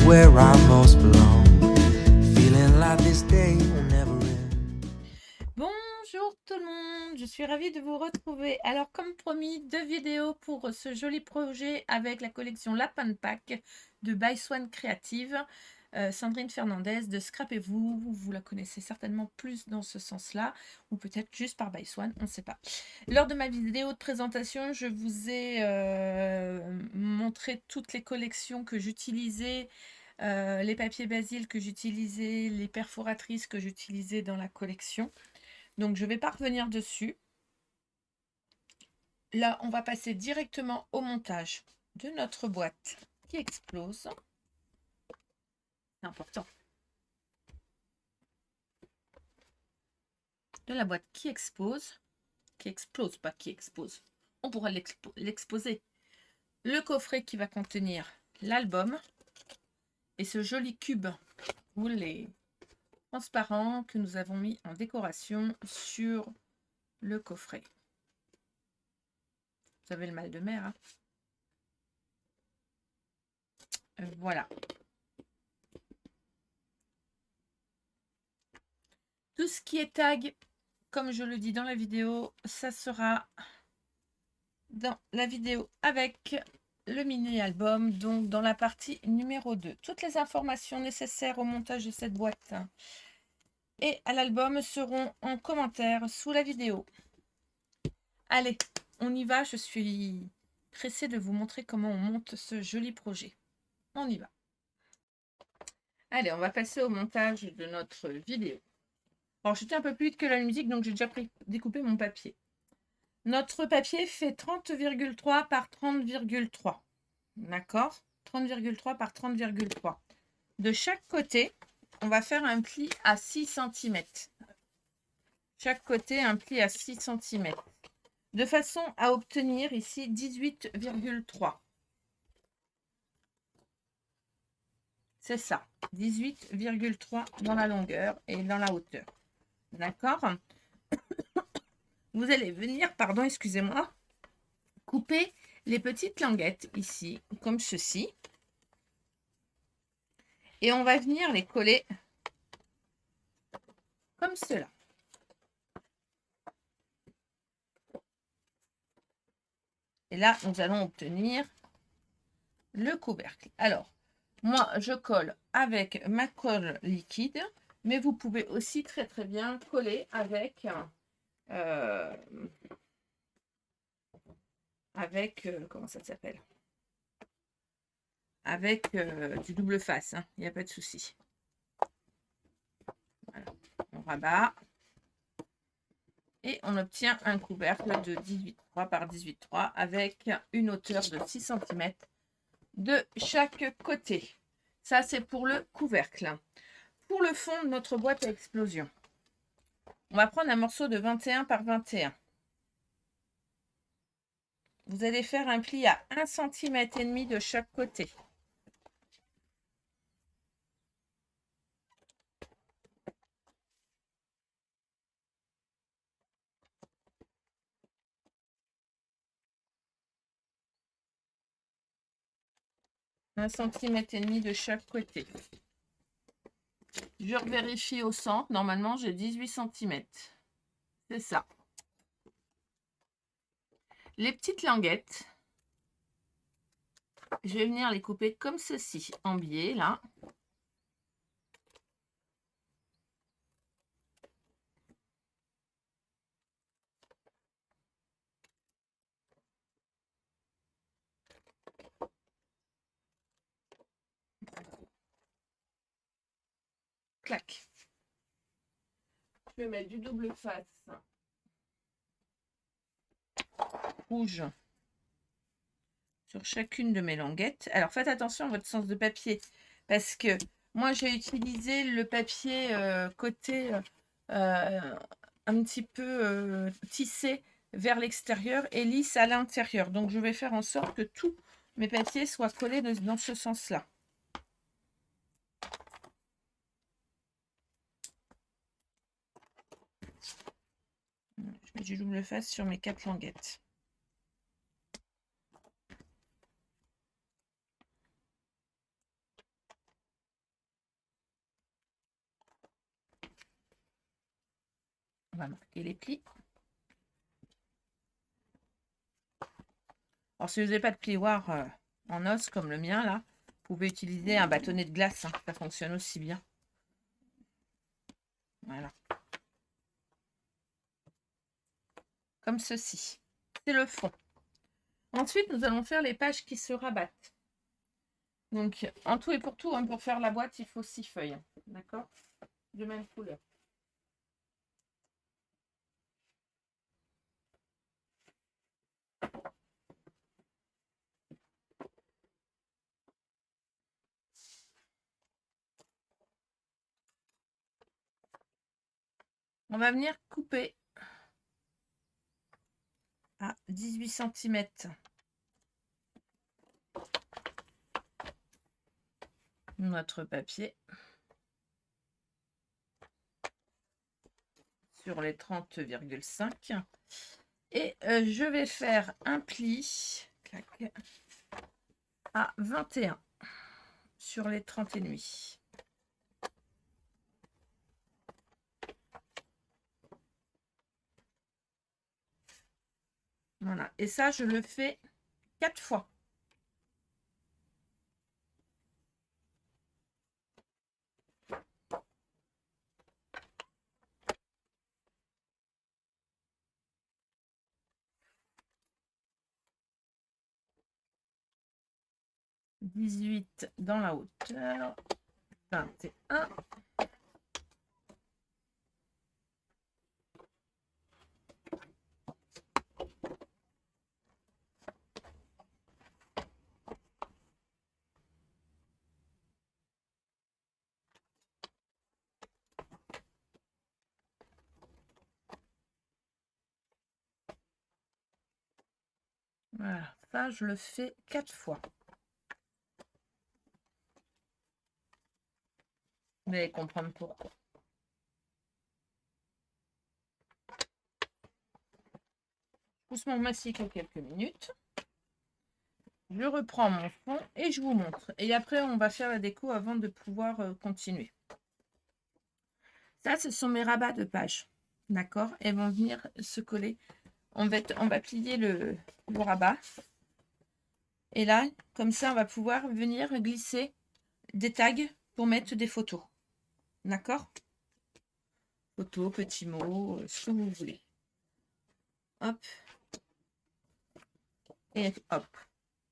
where I most belong. Feeling like this day will never end. Bonjour tout le monde, je suis ravie de vous retrouver. Alors comme promis, 2 vidéos pour ce joli projet avec la collection Lapin Pack de By Swan Creative. Sandrine Fernandez de Scrapez-vous, vous la connaissez certainement plus dans ce sens-là, ou peut-être juste par By Swan, on ne sait pas. Lors de ma vidéo de présentation, je vous ai montré toutes les collections que j'utilisais, les papiers Basil que j'utilisais, les perforatrices que j'utilisais dans la collection. Donc, je ne vais pas revenir dessus. Là, on va passer directement au montage de notre boîte qui explose. C'est important. De la boîte qui explose. Qui explose, pas qui expose. On pourra l'exposer. Le coffret qui va contenir l'album. Et ce joli cube roulé transparent que nous avons mis en décoration sur le coffret. Vous avez le mal de mer, hein. Voilà. Tout ce qui est tag, comme je le dis dans la vidéo, ça sera dans la vidéo avec le mini-album, donc dans la partie numéro 2. Toutes les informations nécessaires au montage de cette boîte et à l'album seront en commentaire sous la vidéo. Allez, on y va. Je suis pressée de vous montrer comment on monte ce joli projet. On y va. Allez, on va passer au montage de notre vidéo. Alors, j'étais un peu plus vite que la musique, donc j'ai déjà découpé mon papier. Notre papier fait 30,3 par 30,3. D'accord? 30,3 par 30,3. De chaque côté, on va faire un pli à 6 cm. Chaque côté, un pli à 6 cm. De façon à obtenir ici 18,3. C'est ça, 18,3 dans la longueur et dans la hauteur. D'accord? Vous allez venir, pardon, excusez-moi, couper les petites languettes ici, comme ceci. Et on va venir les coller comme cela. Et là, nous allons obtenir le couvercle. Alors, moi, je colle avec ma colle liquide, mais vous pouvez aussi très bien coller avec comment ça s'appelle? Avec du double face, hein. Il n'y a pas de souci. Voilà. On rabat. Et on obtient un couvercle de 18,3 par 18,3 avec une hauteur de 6 cm de chaque côté. Ça, c'est pour le couvercle. Pour le fond de notre boîte à explosion, on va prendre un morceau de 21 par 21. Vous allez faire un pli à 1,5 cm de chaque côté. Un centimètre et demi de chaque côté. Je vérifie au centre. Normalement, j'ai 18 cm. C'est ça. Les petites languettes, je vais venir les couper comme ceci, en biais, là. Clac. Je vais mettre du double face rouge sur chacune de mes languettes. Alors, faites attention à votre sens de papier, parce que moi, j'ai utilisé le papier côté un petit peu tissé vers l'extérieur et lisse à l'intérieur. Donc, je vais faire en sorte que tous mes papiers soient collés dans ce sens-là. Je mets du double face sur mes 4 languettes. On va marquer les plis. Alors, si vous n'avez pas de plioir en os comme le mien, là, vous pouvez utiliser un bâtonnet de glace. Hein, ça fonctionne aussi bien. Voilà. Comme ceci. C'est le fond. Ensuite, nous allons faire les pages qui se rabattent. Donc, en tout et pour tout, hein, pour faire la boîte, il faut 6 feuilles. Hein, d'accord? De même couleur. On va venir couper à 18 cm notre papier sur les 30,5 et je vais faire un pli à 21 sur les 30,5. Voilà, et ça je le fais 4 fois. « 18 dans la hauteur, 21. Voilà, ça je le fais 4 fois. Vous allez comprendre pourquoi. Je pousse mon massicot quelques minutes. Je reprends mon fond et je vous montre. Et après, on va faire la déco avant de pouvoir continuer. Ça, ce sont mes rabats de pages. D'accord? Elles vont venir se coller. On va plier le rabat. Et là, comme ça, on va pouvoir venir glisser des tags pour mettre des photos. D'accord? Photos, petits mots, ce que vous voulez. Hop. Et hop.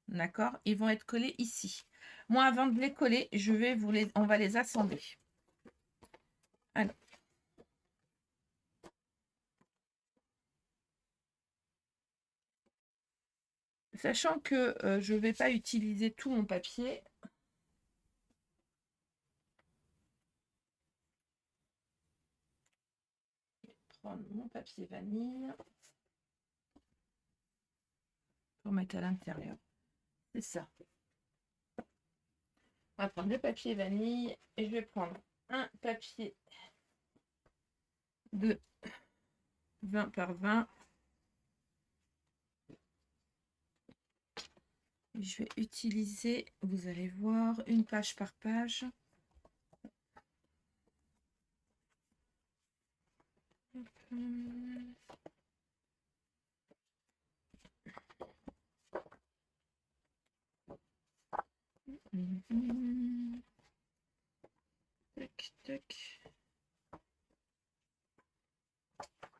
D'accord? Ils vont être collés ici. Moi, avant de les coller, on va les assembler. Alors. Sachant que je ne vais pas utiliser tout mon papier. Je vais prendre mon papier vanille pour mettre à l'intérieur. C'est ça. On va prendre le papier vanille et je vais prendre un papier de 20 par 20. Je vais utiliser, vous allez voir, une page par page. Tac, tac.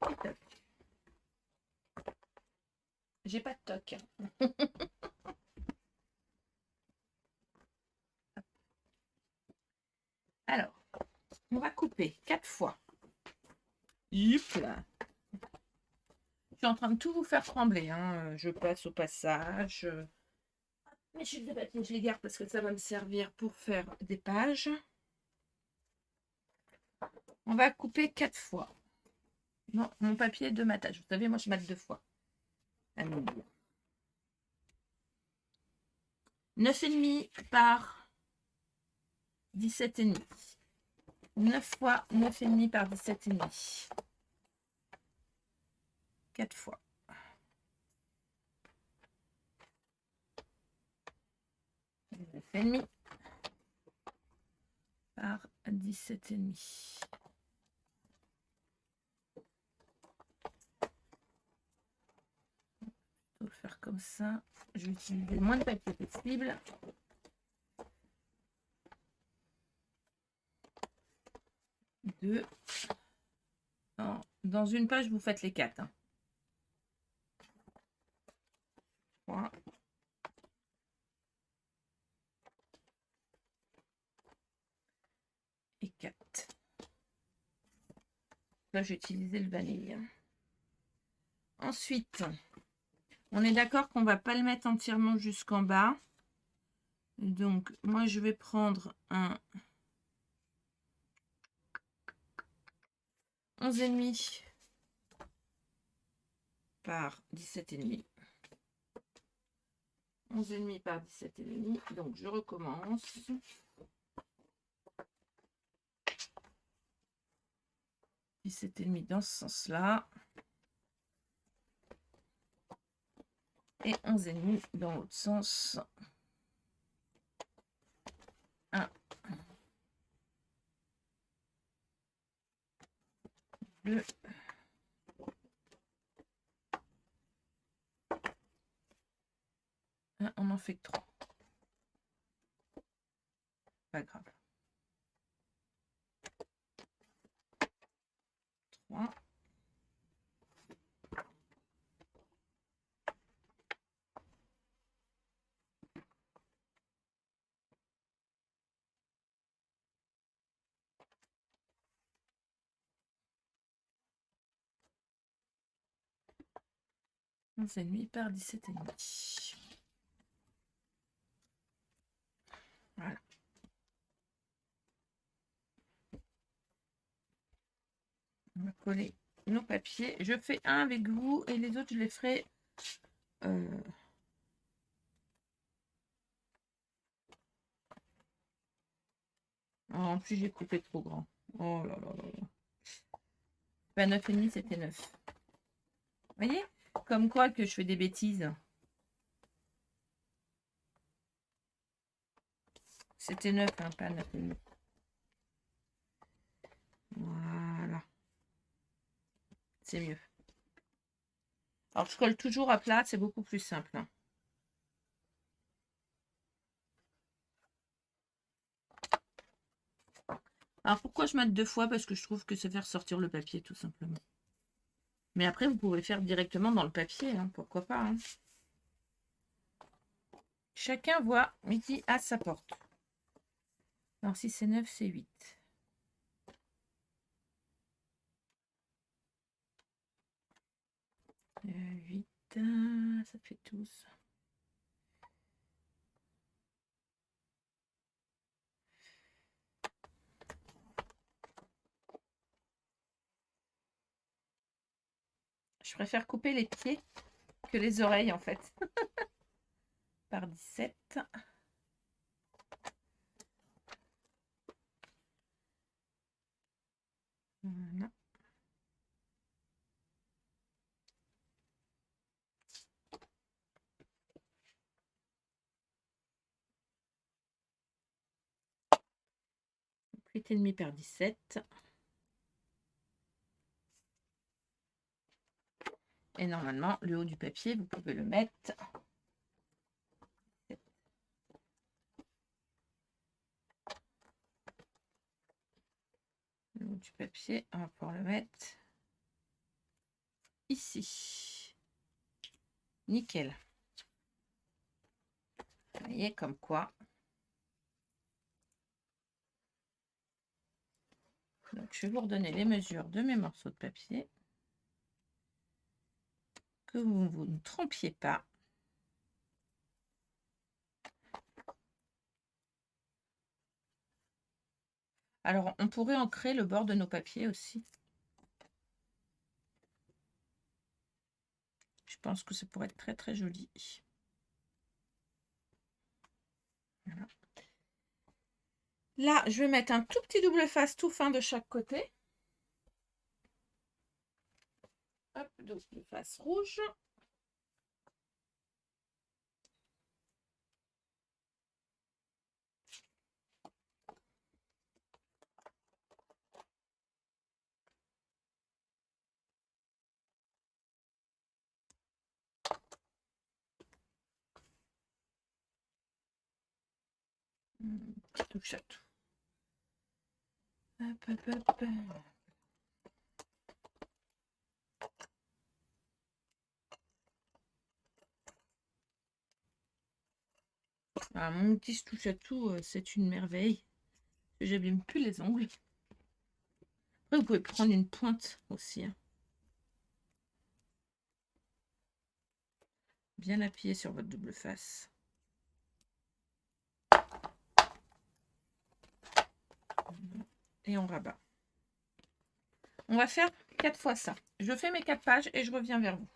Et tac. J'ai pas de toc. Alors, on va couper 4 fois. Yep là. Je suis en train de tout vous faire trembler. Hein. Je passe au passage. Mes chutes de papier, je les garde parce que ça va me servir pour faire des pages. On va couper 4 fois. Non, mon papier est de matage. Vous savez, moi, je mate 2 fois. 9,5 par 17,5. 9 fois 9,5 par 17,5. 4 fois. 9,5 par 17,5. faire comme ça. Je vais utiliser le moins de papier possible. Deux. Dans une page, vous faites les 4. Hein. 3. Et 4. Là, j'ai utilisé le vanille. Ensuite, on est d'accord qu'on ne va pas le mettre entièrement jusqu'en bas. Donc, moi, je vais prendre un 11,5 par 17,5. 11,5 par 17,5. Donc, je recommence. Et 17,5 dans ce sens-là. Et 11,5 dans l'autre sens. 1, 2, 1, on en fait que 3. Pas grave. 3. C'est nuit par 17,5. Voilà. On va coller nos papiers. Je fais un avec vous et les autres, je les ferai. Oh, en plus, j'ai coupé trop grand. Oh là là là là. Ben, 9,5, c'était 9. Vous voyez? Comme quoi que je fais des bêtises. C'était 9, hein, pas 9,5. Voilà. C'est mieux. Alors, je colle toujours à plat, c'est beaucoup plus simple. Hein. Alors, pourquoi je mate 2 fois? Parce que je trouve que c'est faire sortir le papier, tout simplement. Mais après, vous pouvez faire directement dans le papier, hein, pourquoi pas. Hein. Chacun voit midi à sa porte. Alors, si c'est 9, c'est 8. 8, ça fait 12. Je préfère couper les pieds que les oreilles, en fait. Par 17. Voilà. Donc, 8,5 par 17. Et normalement, le haut du papier, vous pouvez le mettre. Le haut du papier, on va pouvoir le mettre ici. Nickel. Vous voyez comme quoi. Donc, je vais vous redonner les mesures de mes morceaux de papier. Que vous ne trompiez pas. Alors, on pourrait ancrer le bord de nos papiers aussi. Je pense que ça pourrait être très très joli. Voilà. Là, je vais mettre un tout petit double face tout fin de chaque côté. Hop, double face rouge. Petit touche à tout. Hop, hop, hop. Ah, mon petit touche à tout, c'est une merveille. J'abîme plus les ongles. Après, vous pouvez prendre une pointe aussi. Hein. Bien appuyer sur votre double face. Et on rabat. On va faire 4 fois ça. Je fais mes 4 pages et je reviens vers vous.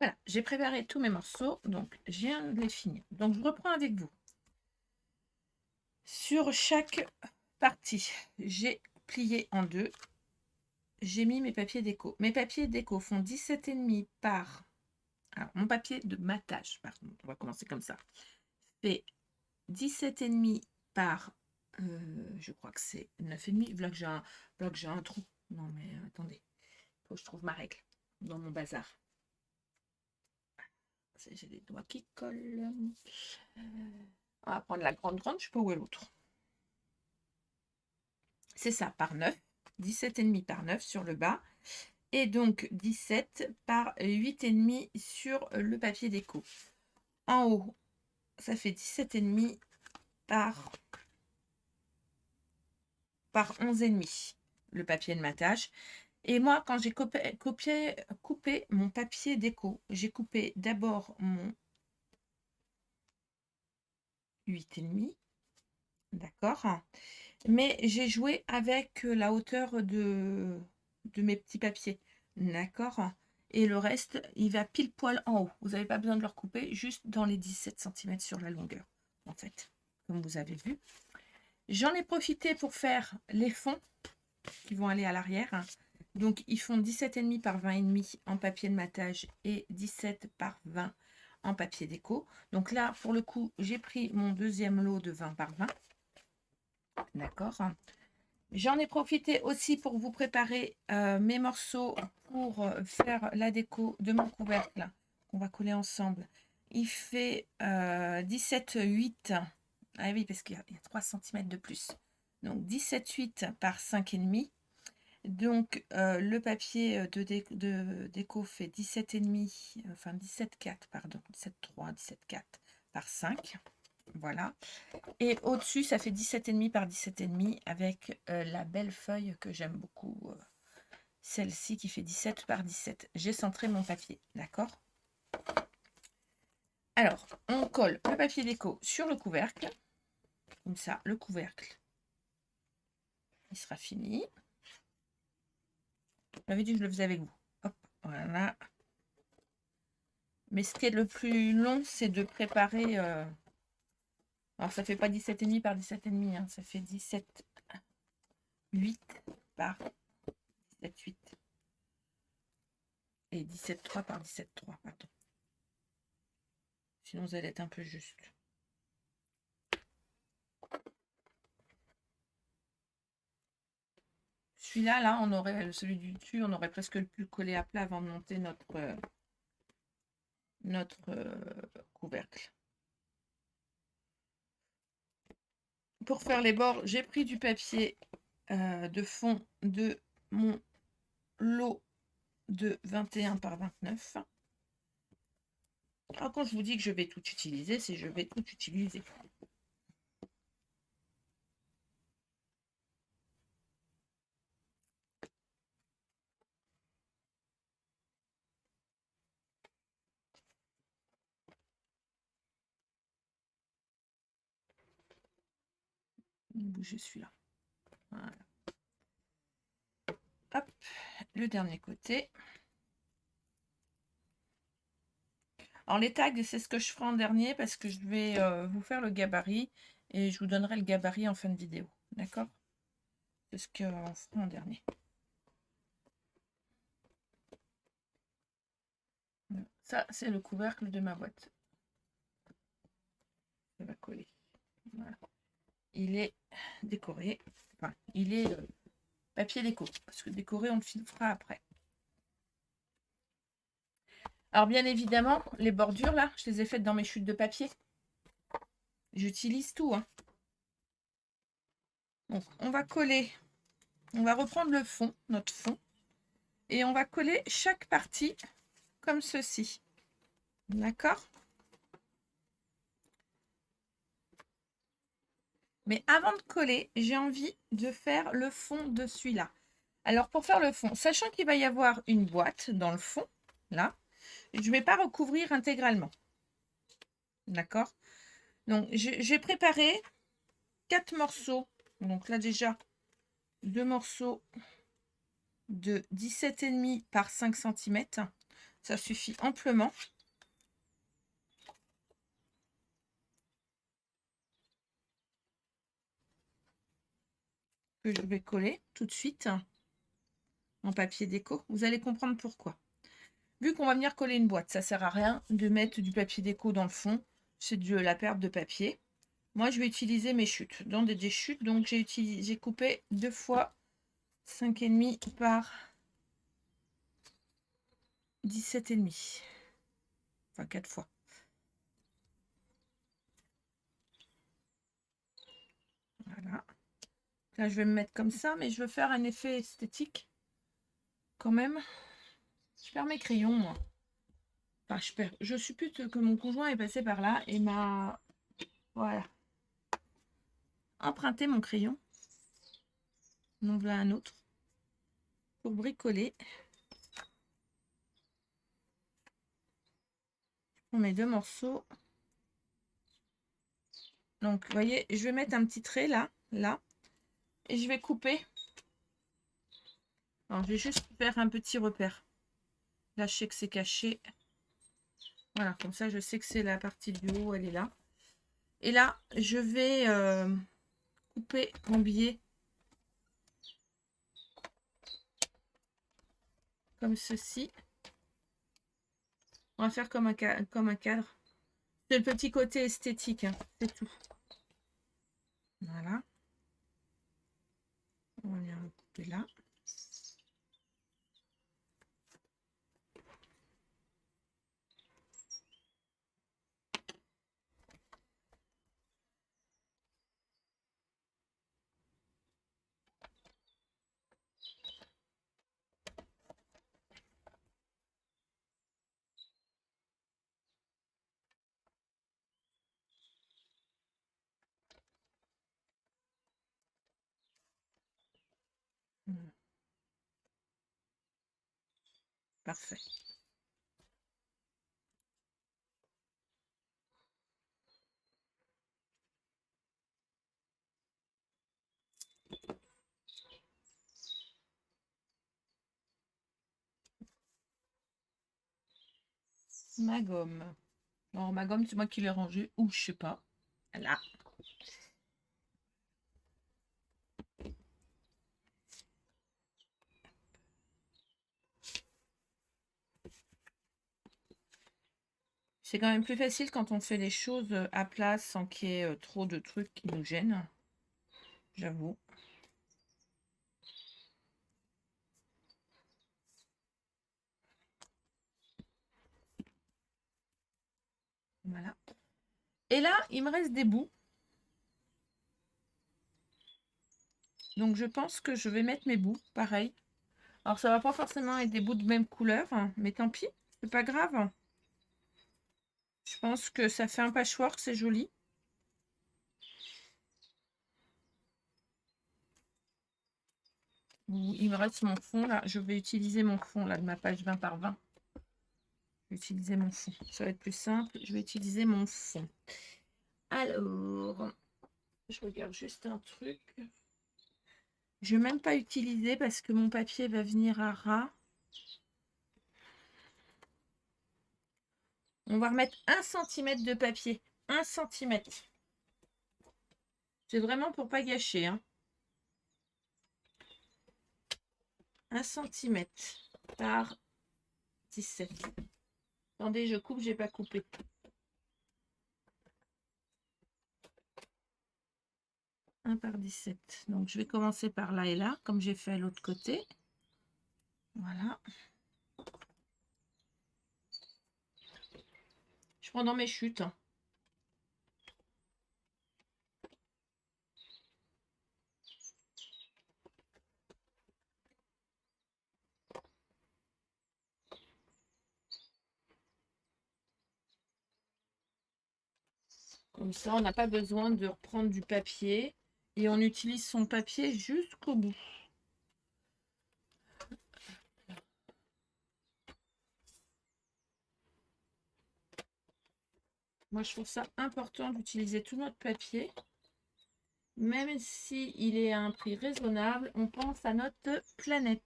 Voilà, j'ai préparé tous mes morceaux, donc je viens de les finir. Donc je reprends avec vous. Sur chaque partie, j'ai plié en deux. J'ai mis mes papiers déco. Mes papiers déco font 17,5 par... Alors, mon papier de matage, pardon, on va commencer comme ça, fait 17,5 par... je crois que c'est 9,5. Voilà que j'ai un trou. Non mais attendez, il faut que je trouve ma règle dans mon bazar. J'ai les doigts qui collent. On va prendre la grande, je sais pas où est l'autre. C'est ça, par 9. 17,5 par 9 sur le bas. Et donc 17 par 8,5 sur le papier déco. En haut, ça fait 17,5 par 11,5 le papier de matage. Et moi, quand j'ai coupé mon papier déco, j'ai coupé d'abord mon 8,5. D'accord. Mais j'ai joué avec la hauteur de mes petits papiers. D'accord. Et le reste, il va pile poil en haut. Vous n'avez pas besoin de le recouper, juste dans les 17 cm sur la longueur, en fait, comme vous avez vu. J'en ai profité pour faire les fonds qui vont aller à l'arrière. Donc, ils font 17,5 par 20,5 en papier de matage et 17 par 20 en papier déco. Donc là, pour le coup, j'ai pris mon deuxième lot de 20 par 20. D'accord. J'en ai profité aussi pour vous préparer mes morceaux pour faire la déco de mon couvercle qu'on va coller ensemble. Il fait 17,8. Ah oui, parce qu'il y a 3 cm de plus. Donc 17,8 par 5,5. Donc le papier de déco fait 17,5, enfin 17,4, pardon, 17,3, 17,4 par 5. Voilà. Et au-dessus, ça fait 17,5 par 17,5 avec la belle feuille que j'aime beaucoup. Celle-ci qui fait 17 par 17. J'ai centré mon papier, d'accord? Alors, on colle le papier déco sur le couvercle. Comme ça, le couvercle, il sera fini. J'avais dit que je le faisais avec vous. Hop, voilà. Mais ce qui est le plus long, c'est de préparer... Alors, ça fait pas 17,5 par 17,5, hein, ça fait 17,8 par 17,8. Et 17,3 par 17,3, pardon. Sinon, vous allez être un peu juste. Celui-là, là, on aurait celui du dessus, on aurait presque pu le coller à plat avant de monter notre couvercle. Pour faire les bords, j'ai pris du papier de fond de mon lot de 21 par 29. Alors, quand je vous dis que je vais tout utiliser, c'est je vais tout utiliser. Bouger celui-là. Voilà. Hop, le dernier côté. Alors les tags, c'est ce que je ferai en dernier parce que je vais vous faire le gabarit et je vous donnerai le gabarit en fin de vidéo. D'accord? C'est ce qu'on fera en dernier. Ça, c'est le couvercle de ma boîte. Ça va coller. Voilà. Il est décoré. Enfin, il est papier déco. Parce que décoré, on le fera après. Alors, bien évidemment, les bordures, là, je les ai faites dans mes chutes de papier. J'utilise tout, hein. Donc, on va coller, on va reprendre le fond, notre fond, et on va coller chaque partie comme ceci. D'accord? Mais avant de coller, j'ai envie de faire le fond de celui-là. Alors, pour faire le fond, sachant qu'il va y avoir une boîte dans le fond, là, je ne vais pas recouvrir intégralement. D'accord? Donc, j'ai préparé 4 morceaux. Donc là, déjà, 2 morceaux de 17,5 par 5 cm. Ça suffit amplement. Que je vais coller tout de suite en papier déco. Vous allez comprendre pourquoi. Vu qu'on va venir coller une boîte, ça sert à rien de mettre du papier déco dans le fond. C'est de la perte de papier. Moi, je vais utiliser mes chutes. Dans des chutes, donc j'ai coupé 2 fois 5,5 par 17,5. Enfin, 4 fois. Voilà. Là, je vais me mettre comme ça, mais je veux faire un effet esthétique. Quand même. Je perds mes crayons, moi. Enfin, je suppute que mon conjoint est passé par là et m'a... Voilà. Emprunté mon crayon. En voilà un autre. Pour bricoler. On met 2 morceaux. Donc, vous voyez, je vais mettre un petit trait là, là. Et je vais couper. Alors, je vais juste faire un petit repère. Là, je sais que c'est caché. Voilà, comme ça, je sais que c'est la partie du haut, elle est là. Et là, je vais couper en biais. Comme ceci. On va faire comme un cadre. C'est le petit côté esthétique, hein, c'est tout. Voilà. On va venir le couper là. Parfait. Ma gomme. Alors, ma gomme, c'est moi qui l'ai rangée, ou je sais pas. Là. C'est quand même plus facile quand on fait les choses à plat sans qu'il y ait trop de trucs qui nous gênent. J'avoue. Voilà. Et là, il me reste des bouts. Donc, je pense que je vais mettre mes bouts, pareil. Alors, ça va pas forcément être des bouts de même couleur, hein, mais tant pis, c'est pas grave. Je pense que ça fait un patchwork, c'est joli. Il me reste mon fond, là. Je vais utiliser mon fond, là, de ma page 20 par 20. Je vais utiliser mon fond. Ça va être plus simple. Je vais utiliser mon fond. Alors, je regarde juste un truc. Je ne vais même pas utiliser parce que mon papier va venir à ras. On va remettre 1 cm de papier. 1 cm. C'est vraiment pour pas gâcher. Hein. 1 cm par 17. Attendez, je coupe, j'ai pas coupé. Par 17. Donc, je vais commencer par là et là, comme j'ai fait à l'autre côté. Voilà. Je prends dans mes chutes. Comme ça, on n'a pas besoin de reprendre du papier et on utilise son papier jusqu'au bout. Moi, je trouve ça important d'utiliser tout notre papier. Même si il est à un prix raisonnable, on pense à notre planète.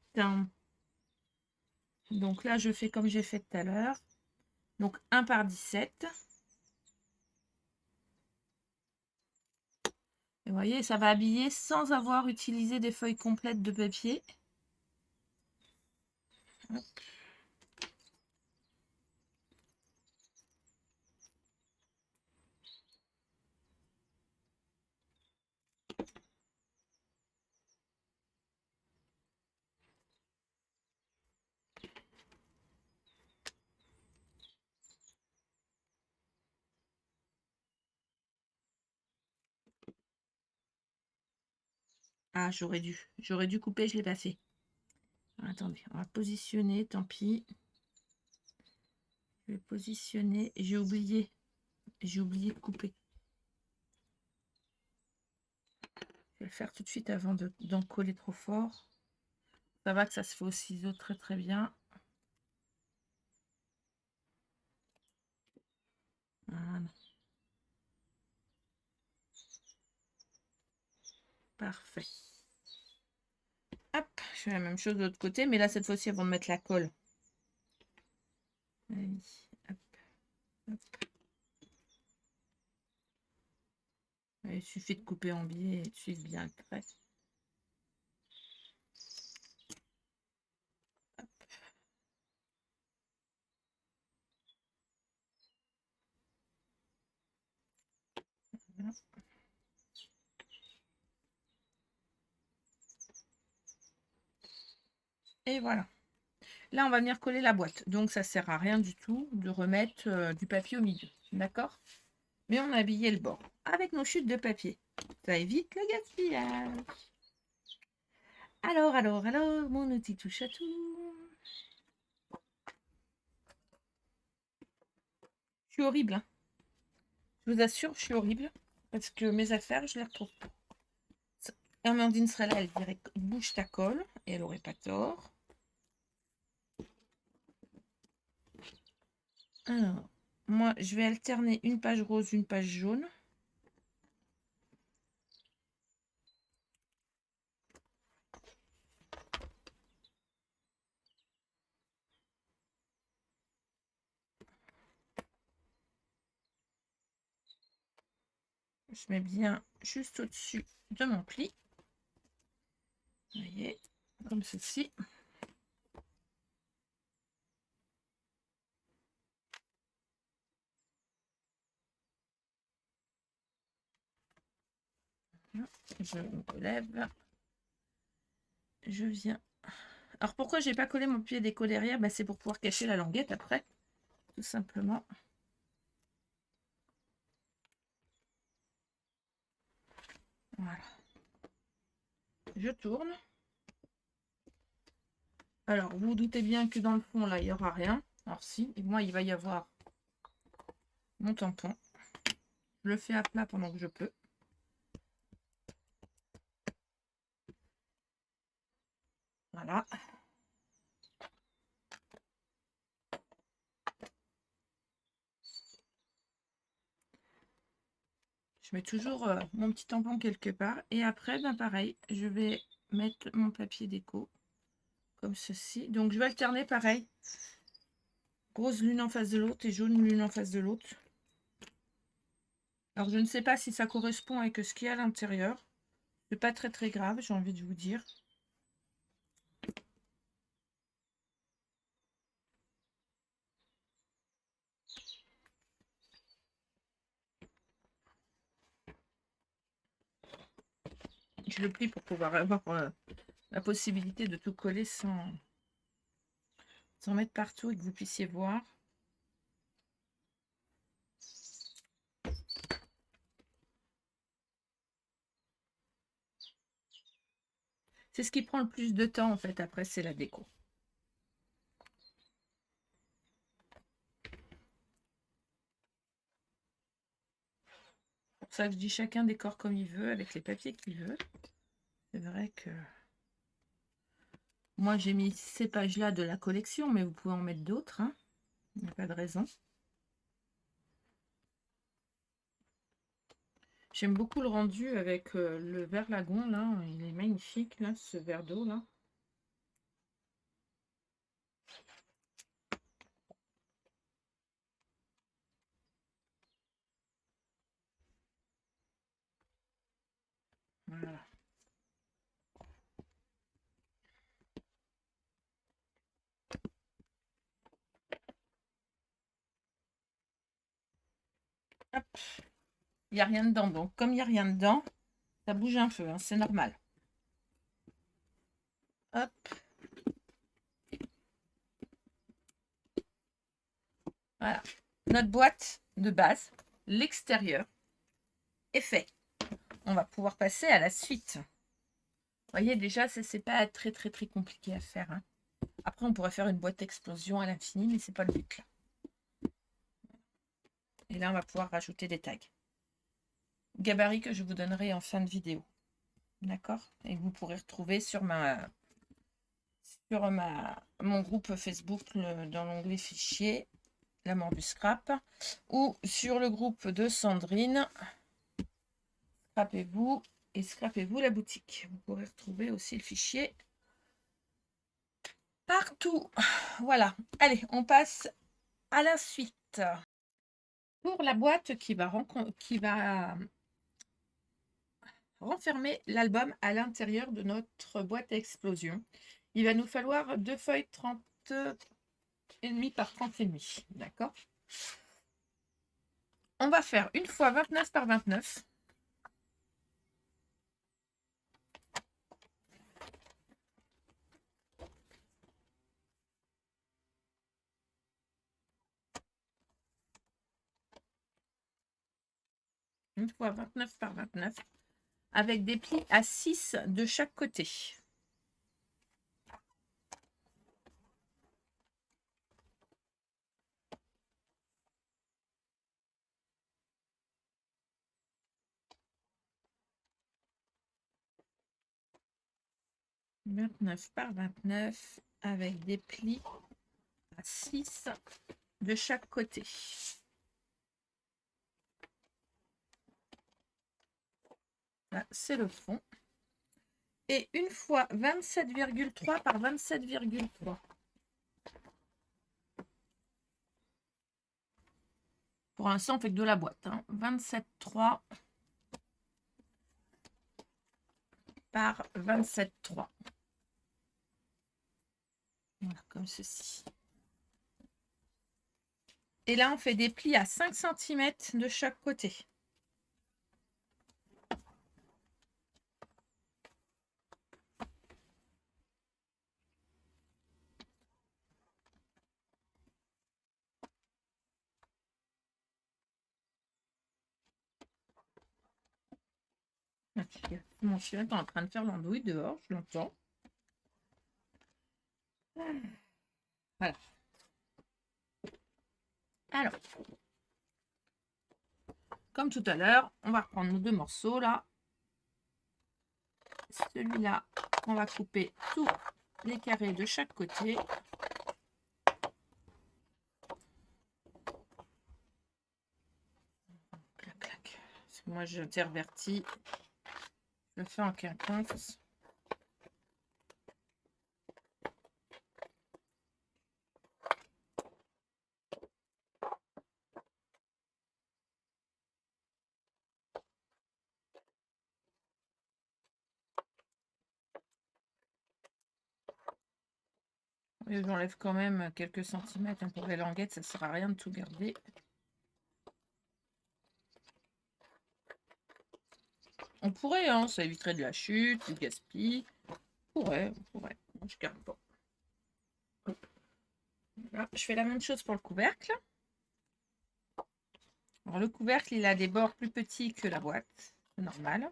Donc là, je fais comme j'ai fait tout à l'heure. Donc 1 par 17. Et vous voyez, ça va habiller sans avoir utilisé des feuilles complètes de papier. Hop. Ah, j'aurais dû couper, je l'ai pas fait. Attendez, on va positionner, tant pis. Je vais positionner, j'ai oublié de couper. Je vais le faire tout de suite avant d'en coller trop fort. Ça va que ça se fait au ciseau très très bien. Voilà. Parfait. Hop, je fais la même chose de l'autre côté, mais là cette fois-ci avant de mettre la colle. Allez, hop, hop. Il suffit de couper en biais et de suivre bien le trait. Hop. Voilà. Et voilà. Là, on va venir coller la boîte. Donc, ça ne sert à rien du tout de remettre du papier au milieu. D'accord? Mais on a habillé le bord avec nos chutes de papier. Ça évite le gaspillage. Alors, mon outil touche à tout. Je suis horrible, hein. Je vous assure, je suis horrible. Parce que mes affaires, je les retrouve pas. Amandine serait là, elle dirait bouge ta colle. Et elle n'aurait pas tort. Alors, moi, je vais alterner une page rose, une page jaune. Je mets bien juste au-dessus de mon pli. Vous voyez, comme ceci. Je me lève. Je viens. Alors pourquoi j'ai pas collé mon pied déco derrière? C'est pour pouvoir cacher la languette après, tout simplement. Voilà. Je tourne. Alors vous vous doutez bien que dans le fond là il n'y aura rien. Alors si, et moi il va y avoir mon tampon. Je le fais à plat pendant que je peux. Voilà. Je mets toujours mon petit tampon quelque part. Et après, pareil, je vais mettre mon papier déco comme ceci. Donc, je vais alterner pareil. Rose l'une en face de l'autre et jaune l'une en face de l'autre. Alors, je ne sais pas si ça correspond avec ce qu'il y a à l'intérieur. C'est pas très très grave, j'ai envie de vous dire. Je le plie pour pouvoir avoir la possibilité de tout coller sans mettre partout et que vous puissiez voir. C'est ce qui prend le plus de temps en fait, après c'est la déco. ça que je dis chacun décore comme il veut, avec les papiers qu'il veut. C'est vrai que moi j'ai mis ces pages-là de la collection, mais vous pouvez en mettre d'autres, hein. Il n'y a pas de raison. J'aime beaucoup le rendu avec le verre lagon, là. Il est magnifique, là, ce verre d'eau, là. Voilà. Hop. Il n'y a rien dedans. Donc, comme il n'y a rien dedans, ça bouge un peu, hein, c'est normal. Hop. Voilà. Notre boîte de base, l'extérieur, est fait. On va pouvoir passer à la suite. Vous voyez, déjà, c'est pas très compliqué à faire, hein. Après, on pourrait faire une boîte explosion à l'infini, mais c'est pas le but, là. Et là, on va pouvoir rajouter des tags. Gabarit que je vous donnerai en fin de vidéo. D'accord? Et que vous pourrez retrouver sur mon groupe Facebook dans l'onglet fichiers, l'amour du scrap, ou sur le groupe de Sandrine, scrapez-vous et scrapez-vous la boutique. Vous pourrez retrouver aussi le fichier partout. Voilà. Allez, on passe à la suite. Pour la boîte qui va renfermer l'album à l'intérieur de notre boîte à explosion, il va nous falloir 2 feuilles 30,5 par 30,5. D'accord? On va faire une fois 29 par 29. Une fois 29 par 29. Avec des plis à 6 de chaque côté. « 29 par 29 avec des plis à 6 de chaque côté. » Là, c'est le fond. Et une fois 27,3 par 27,3. Pour l'instant, on fait que de la boîte. 27,3 par 27,3. Voilà, comme ceci. Et là, on fait des plis à 5 cm de chaque côté. Mon chien est en train de faire l'andouille dehors, je l'entends. Voilà. Alors, comme tout à l'heure, on va reprendre nos 2 morceaux là. Celui-là, on va couper tous les carrés de chaque côté. Clac, clac. Moi, j'intervertis. Je le fais en quinconce. Et j'enlève quand même quelques centimètres pour les languettes, ça ne sert à rien de tout garder. On pourrait, hein, ça éviterait de la chute, du gaspillage. On pourrait. Moi, je garde pas. Voilà, je fais la même chose pour le couvercle. Alors, le couvercle, il a des bords plus petits que la boîte. C'est normal.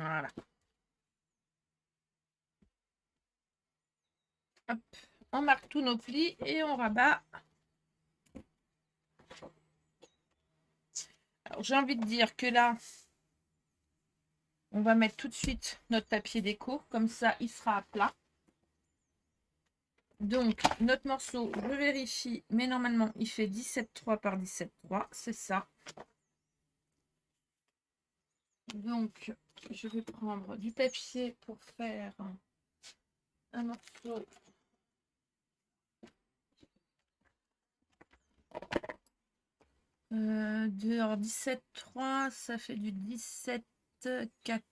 Voilà. Hop. On marque tous nos plis et on rabat. Alors, j'ai envie de dire que là, on va mettre tout de suite notre papier déco. Comme ça, il sera à plat. Donc, notre morceau, je vérifie, mais normalement, il fait 17,3 par 17,3. C'est ça. Donc, je vais prendre du papier pour faire un morceau. Alors 17,3, ça fait du 17,4.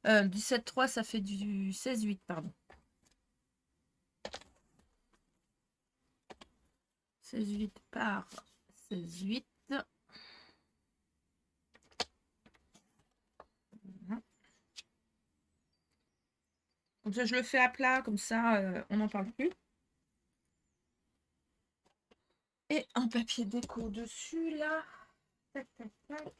17,3, ça fait du 16,8, pardon. 16,8 par 16,8. Comme ça, je le fais à plat, comme ça, on n'en parle plus. Et un papier déco dessus, là. Tac, tac, tac.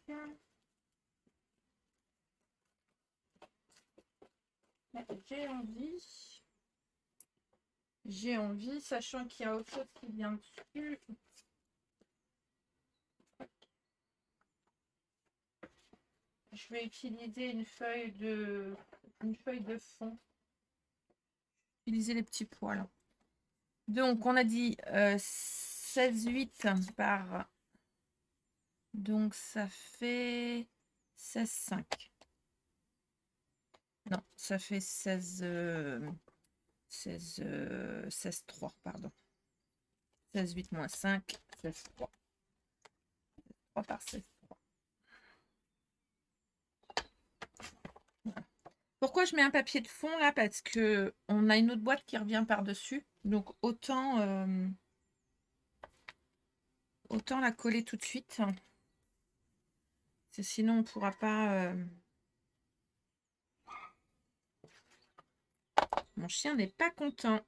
J'ai envie, sachant qu'il y a autre chose qui vient dessus. Je vais utiliser une feuille de fond. Utiliser les petits poils. Donc, on a dit 16,8 par... Donc, ça fait 16,5. Non, ça fait 16,3, pardon. 16,8 moins 5, 16,3. 3 par 16,3. Voilà. Pourquoi je mets un papier de fond là? Parce que on a une autre boîte qui revient par-dessus. Donc, autant la coller tout de suite. Sinon, on ne pourra pas... Mon chien n'est pas content.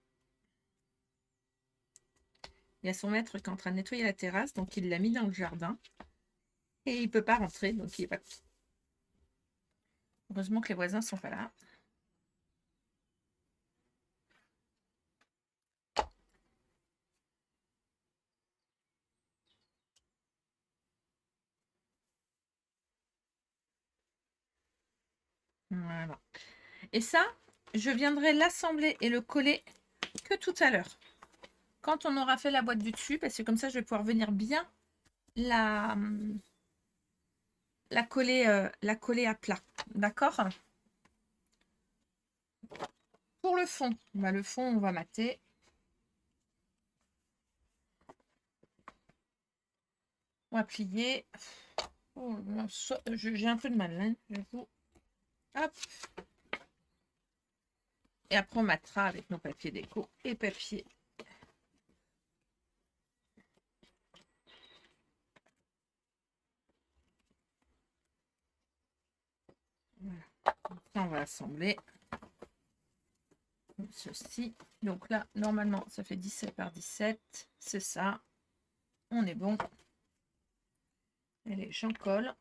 Il y a son maître qui est en train de nettoyer la terrasse, donc il l'a mis dans le jardin. Et il ne peut pas rentrer, donc il n'est pas content. Heureusement que les voisins ne sont pas là. Voilà. Et ça, je viendrai l'assembler et le coller que tout à l'heure. Quand on aura fait la boîte du dessus, parce que comme ça, je vais pouvoir venir bien la coller à plat. D'accord? Pour le fond, le fond, on va mater. On va plier. Oh, j'ai un peu de mal, hein, j'avoue. Hop. Et après, on matera avec nos papiers déco et papier. Voilà. Ça, on va assembler. Ceci. Donc là, normalement, ça fait 17 par 17. C'est ça. On est bon. Allez, j'en colle.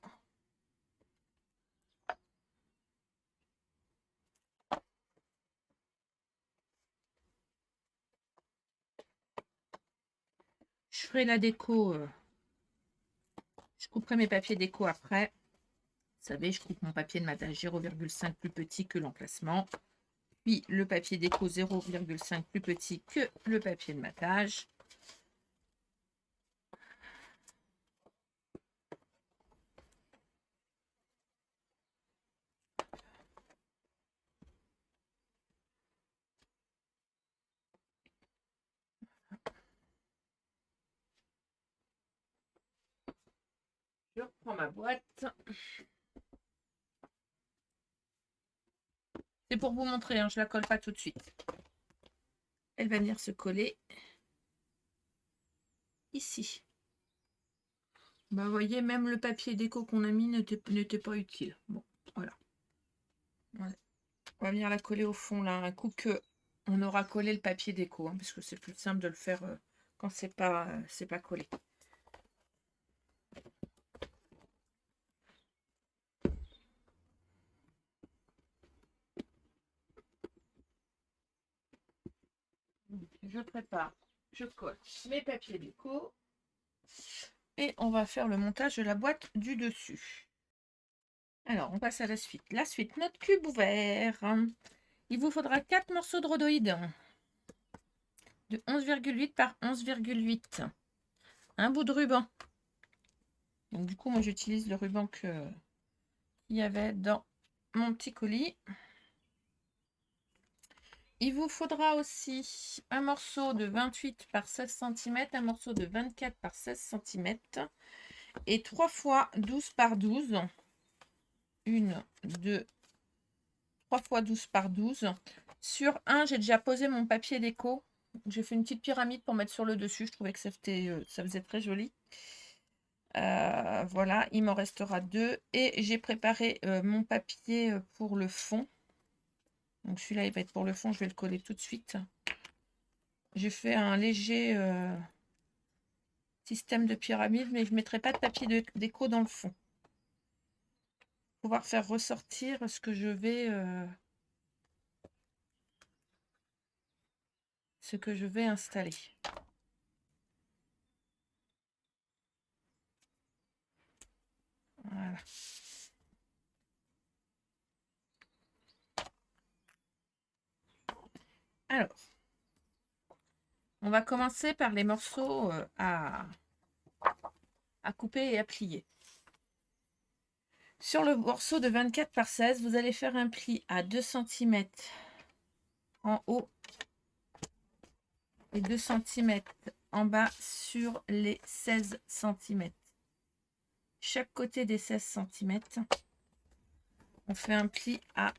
Je ferai la déco. Je couperai mes papiers déco après. Vous savez, je coupe mon papier de matage 0,5 plus petit que l'emplacement. Puis le papier déco 0,5 plus petit que le papier de matage. Je reprends ma boîte. C'est pour vous montrer, hein, je ne la colle pas tout de suite. Elle va venir se coller ici. Bah, vous voyez, même le papier déco qu'on a mis n'était pas utile. Bon, voilà. On va venir la coller au fond là, un coup que on aura collé le papier déco, hein, parce que c'est plus simple de le faire quand c'est pas collé. Je prépare, je colle mes papiers déco et on va faire le montage de la boîte du dessus. Alors, on passe à la suite. La suite, notre cube ouvert. Il vous faudra 4 morceaux de rhodoïde de 11,8 par 11,8. Un bout de ruban. Donc, du coup, moi, j'utilise le ruban qu'il y avait dans mon petit colis. Il vous faudra aussi un morceau de 28 par 16 cm, un morceau de 24 par 16 cm et 3 fois 12 par 12. 1, 2, 3 fois 12 par 12. Sur un, j'ai déjà posé mon papier déco. J'ai fait une petite pyramide pour mettre sur le dessus. Je trouvais que ça faisait très joli. Voilà, il m'en restera 2. Et j'ai préparé mon papier pour le fond. Donc celui-là, il va être pour le fond. Je vais le coller tout de suite. J'ai fait un léger système de pyramide, mais je ne mettrai pas de papier déco dans le fond. Pour pouvoir faire ressortir ce que je vais installer. Voilà. Alors, on va commencer par les morceaux à couper et à plier. Sur le morceau de 24 par 16, vous allez faire un pli à 2 cm en haut et 2 cm en bas sur les 16 cm. Chaque côté des 16 cm, on fait un pli à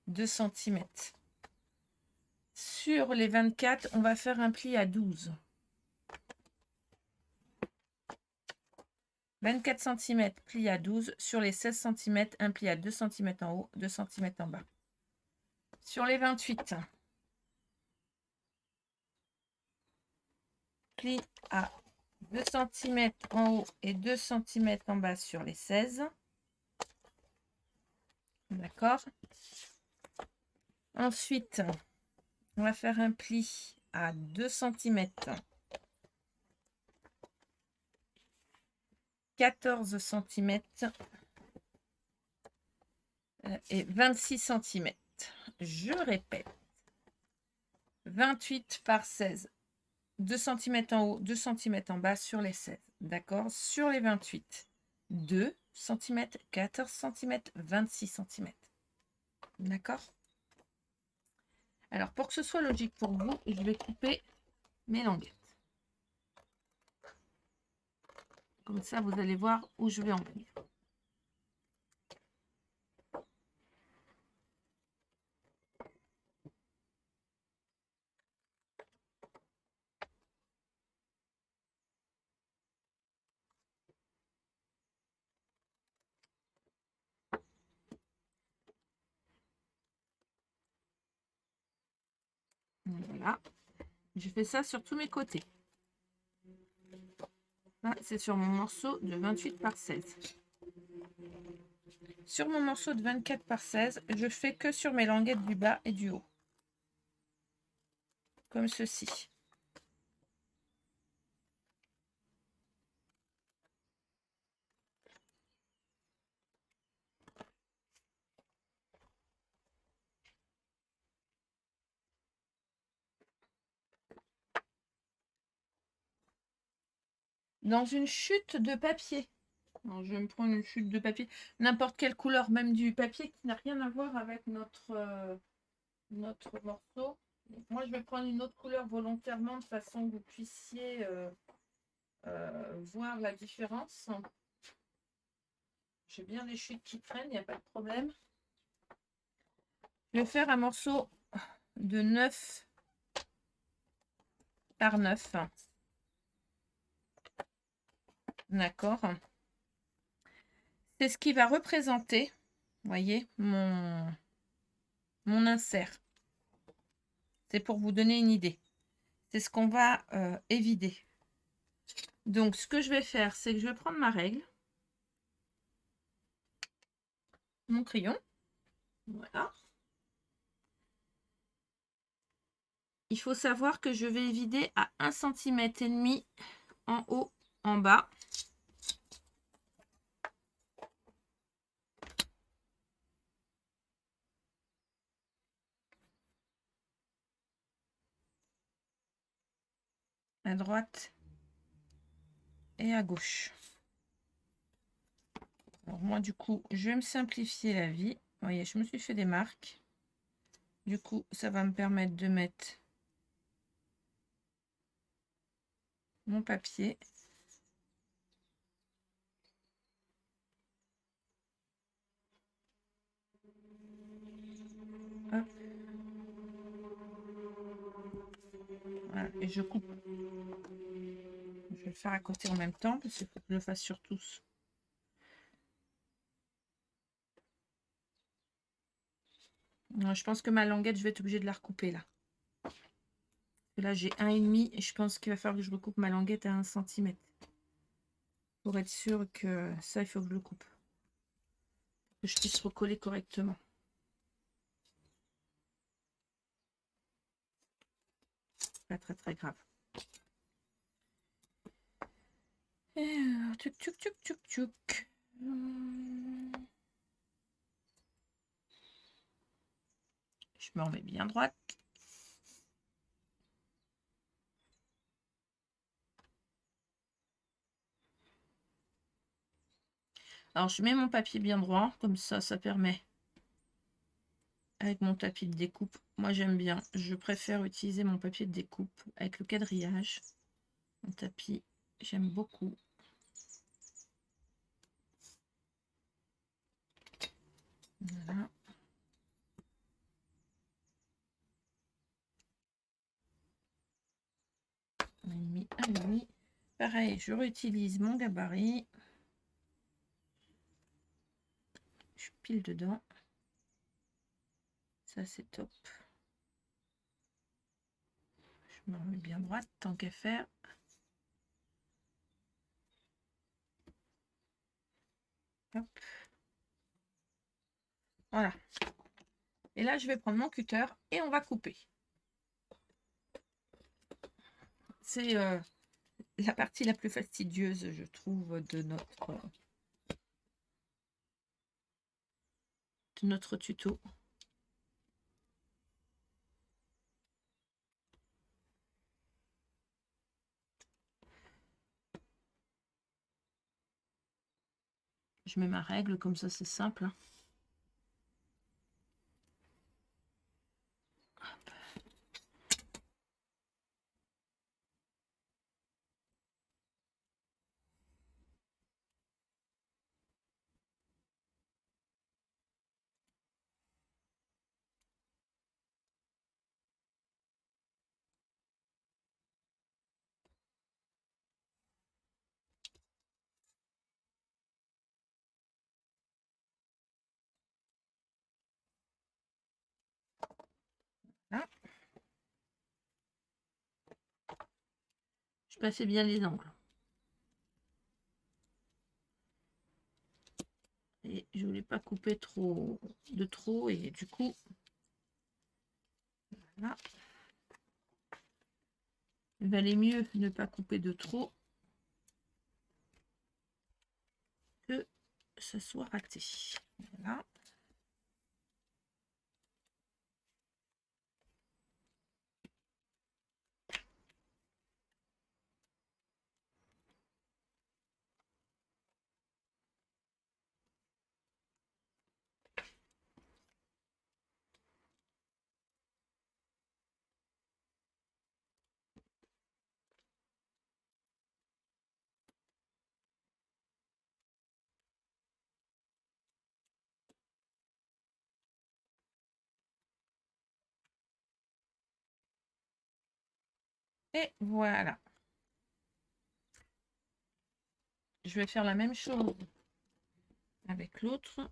2 cm. Sur les 24, on va faire un pli à 12. 24 cm, pli à 12. Sur les 16 cm, un pli à 2 cm en haut, 2 cm en bas. Sur les 28, pli à 2 cm en haut et 2 cm en bas sur les 16. D'accord. Ensuite, on va faire un pli à 2 cm, 14 cm et 26 cm. Je répète, 28 par 16, 2 cm en haut, 2 cm en bas sur les 16. D'accord. Sur les 28, 2 cm, 14 cm, 26 cm. D'accord. Alors, pour que ce soit logique pour vous, je vais couper mes languettes. Comme ça, vous allez voir où je vais en venir. Voilà. Je fais ça sur tous mes côtés. Là, c'est sur mon morceau de 28 par 16. Sur mon morceau de 24 par 16, je fais que sur mes languettes du bas et du haut. Comme ceci. Dans une chute de papier. Alors, je vais me prendre une chute de papier. N'importe quelle couleur, même du papier qui n'a rien à voir avec notre morceau. Moi, je vais prendre une autre couleur volontairement de façon que vous puissiez voir la différence. J'ai bien les chutes qui traînent, il n'y a pas de problème. Je vais faire un morceau de 9 par 9. D'accord. C'est ce qui va représenter, vous voyez, mon insert. C'est pour vous donner une idée. C'est ce qu'on va évider. Donc, ce que je vais faire, c'est que je vais prendre ma règle, mon crayon. Voilà. Il faut savoir que je vais vider à 1,5 cm en haut, en bas. À droite et à gauche. Alors moi, du coup, je vais me simplifier la vie. Vous voyez, je me suis fait des marques. Du coup, ça va me permettre de mettre mon papier. Hop. Voilà, et je coupe. Je vais le faire à côté en même temps parce qu'il faut que je le fasse sur tous. Je pense que ma languette, je vais être obligée de la recouper là. Là, j'ai 1,5 et je pense qu'il va falloir que je recoupe ma languette à 1 cm. Pour être sûr que ça, il faut que je le coupe. Que je puisse recoller correctement. Pas très très grave. Et tuc tuc tuc tuc tuc. Je me remets bien droite. Alors, je mets mon papier bien droit, comme ça, ça permet, avec mon tapis de découpe, moi j'aime bien, je préfère utiliser mon papier de découpe avec le quadrillage. Mon tapis, j'aime beaucoup. Voilà. On a mis un demi. Pareil, je réutilise mon gabarit. Je pile dedans. Ça, c'est top. Je me remets bien droite, tant qu'à faire. Hop. Voilà. Et là, je vais prendre mon cutter et on va couper. C'est la partie la plus fastidieuse, je trouve, de notre tuto. Je mets ma règle, comme ça c'est simple. Hein. Là. Je passais bien les angles. Et je voulais pas couper trop de trop et du coup, voilà. Il valait mieux ne pas couper de trop que ça soit raté. Voilà. Et voilà. Je vais faire la même chose avec l'autre.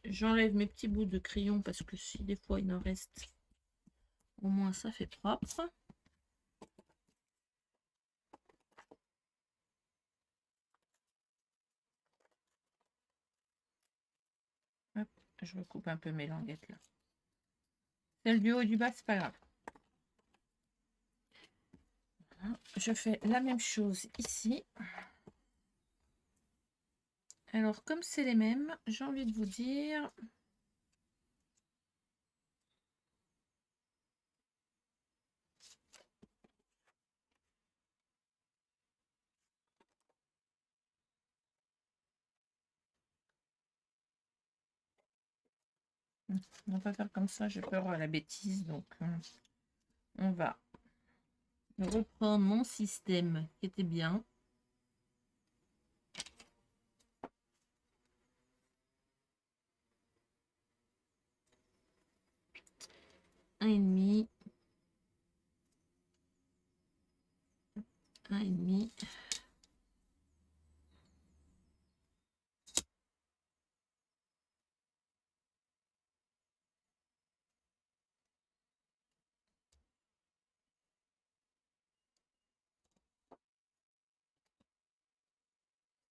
J'enlève mes petits bouts de crayon parce que si des fois il en reste, au moins ça fait propre. Hop, je recoupe un peu mes languettes là. Celle du haut et du bas, c'est pas grave. Je fais la même chose ici. Alors, comme c'est les mêmes, j'ai envie de vous dire... On va pas faire comme ça, j'ai peur à la bêtise, donc on va reprendre mon système qui était bien. Un et demi. Un et demi.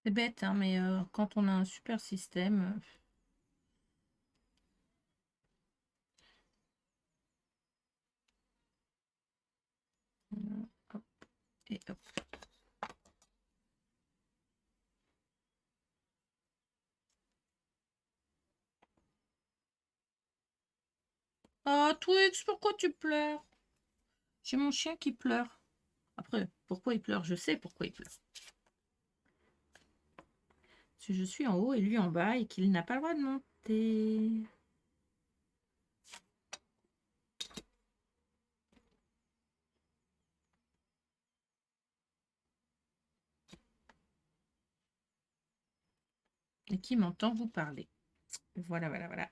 C'est bête, hein, mais quand on a un super système... hop, et hop. Oh, Twix, pourquoi tu pleures? J'ai mon chien qui pleure. Après, pourquoi il pleure? Je sais pourquoi il pleure. Parce que je suis en haut et lui en bas et qu'il n'a pas le droit de monter. Et qui m'entend vous parler. Voilà, voilà, voilà.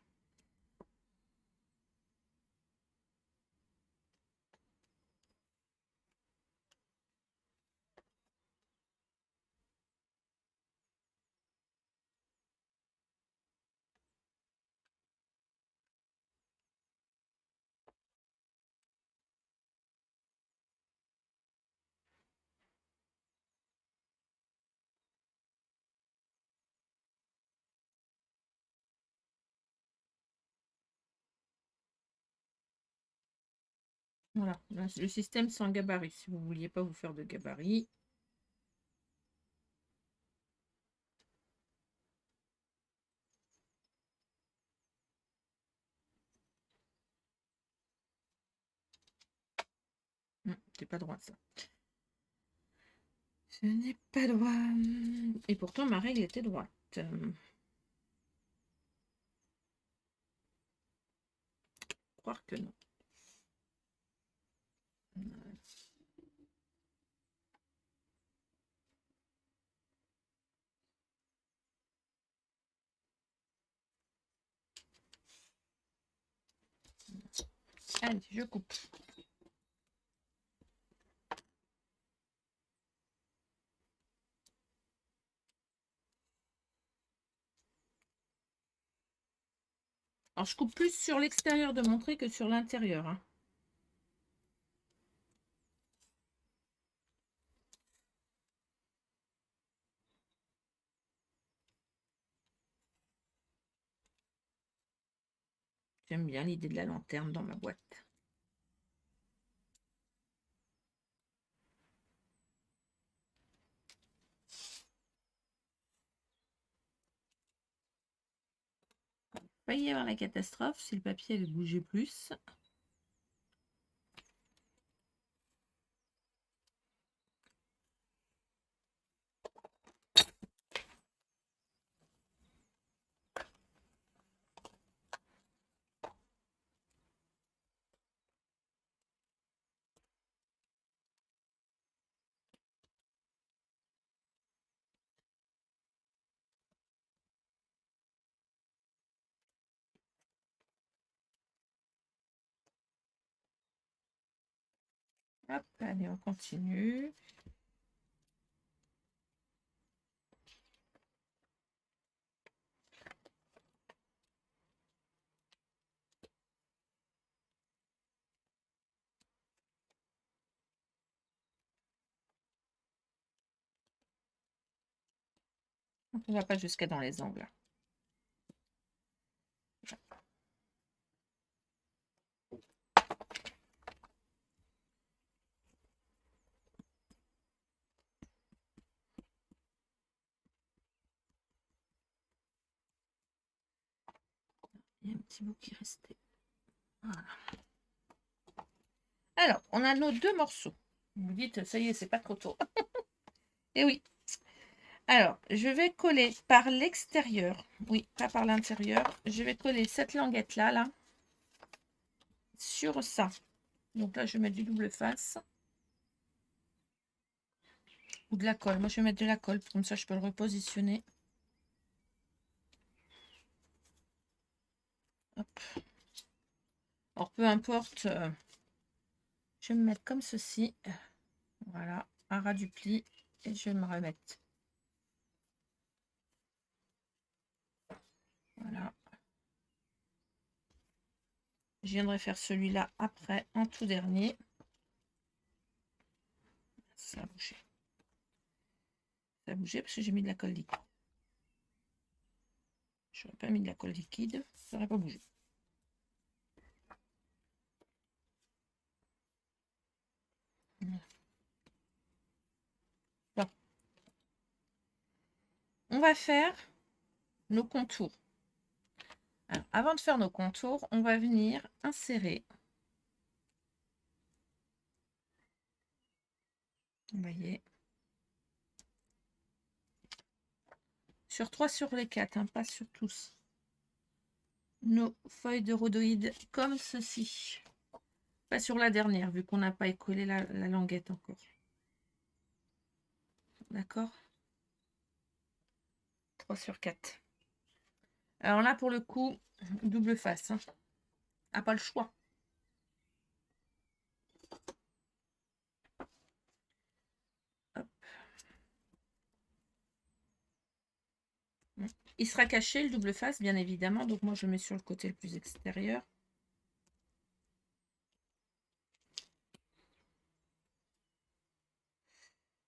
Voilà, là, le système sans gabarit. Si vous ne vouliez pas vous faire de gabarit. C'est pas droit ça. Ce n'est pas droit. Et pourtant ma règle était droite. Croire que non. Allez, je coupe. Alors, je coupe plus sur l'extérieur de mon trait que sur l'intérieur. Hein. J'aime bien l'idée de la lanterne dans ma boîte. Il va y avoir la catastrophe si le papier avait bougé plus. Hop, allez, on continue. On ne va pas jusqu'à dans les angles. Il y a un petit bout qui restait. Voilà. Alors, on a nos 2 morceaux. Vous dites, ça y est, c'est pas trop tôt. Et oui. Alors, je vais coller par l'extérieur. Oui, pas par l'intérieur. Je vais coller cette languette-là, là, sur ça. Donc là, je vais mettre du double face. Ou de la colle. Moi, je vais mettre de la colle. Comme ça, je peux le repositionner. Hop. Alors, peu importe. Je vais me mettre comme ceci. Voilà, un ras du pli. Et je vais me remettre. Voilà. Je viendrai faire celui-là après, en tout dernier. Ça a bougé. Ça a bougé parce que j'ai mis de la colle liquide. Je n'aurais pas mis de la colle liquide, ça n'aurait pas bougé. Bon. On va faire nos contours. Alors, avant de faire nos contours, on va venir insérer. Vous voyez. Sur 3 sur les 4, hein, pas sur tous. Nos feuilles de rhodoïde comme ceci. Pas sur la dernière, vu qu'on n'a pas écollé la languette encore. D'accord? 3 sur 4. Alors là, pour le coup, double face. Hein. Ah, pas le choix. Hop. Il sera caché, le double face, bien évidemment. Donc moi, je mets sur le côté le plus extérieur.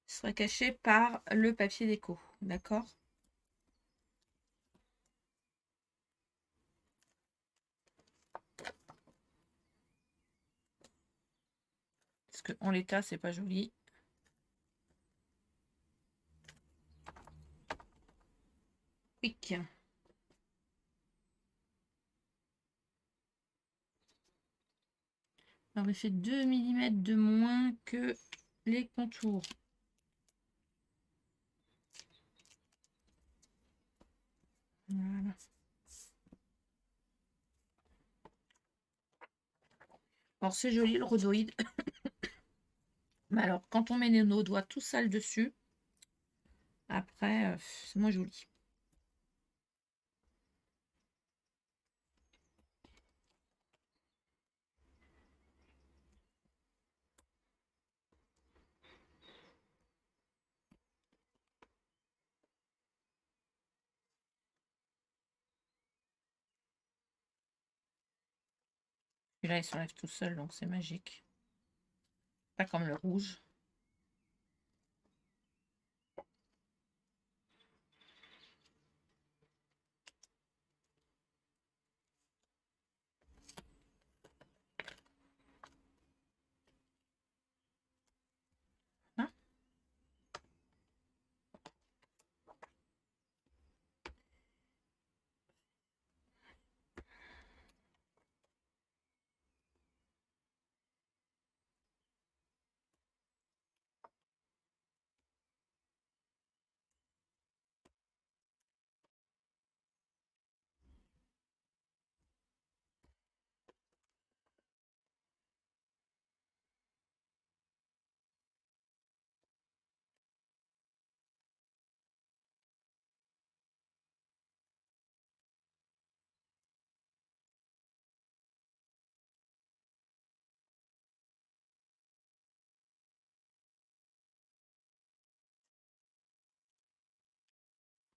Il sera caché par le papier déco. D'accord? Parce qu'en l'état, c'est pas joli. Pic. Alors, il fait 2 mm de moins que les contours. Voilà. Alors, c'est joli, le rhodoïde. Mais alors, quand on met nos doigts tout sales dessus, après, c'est moins joli. Et là, il s'enlève tout seul, donc c'est magique. Pas comme le rouge. Hein?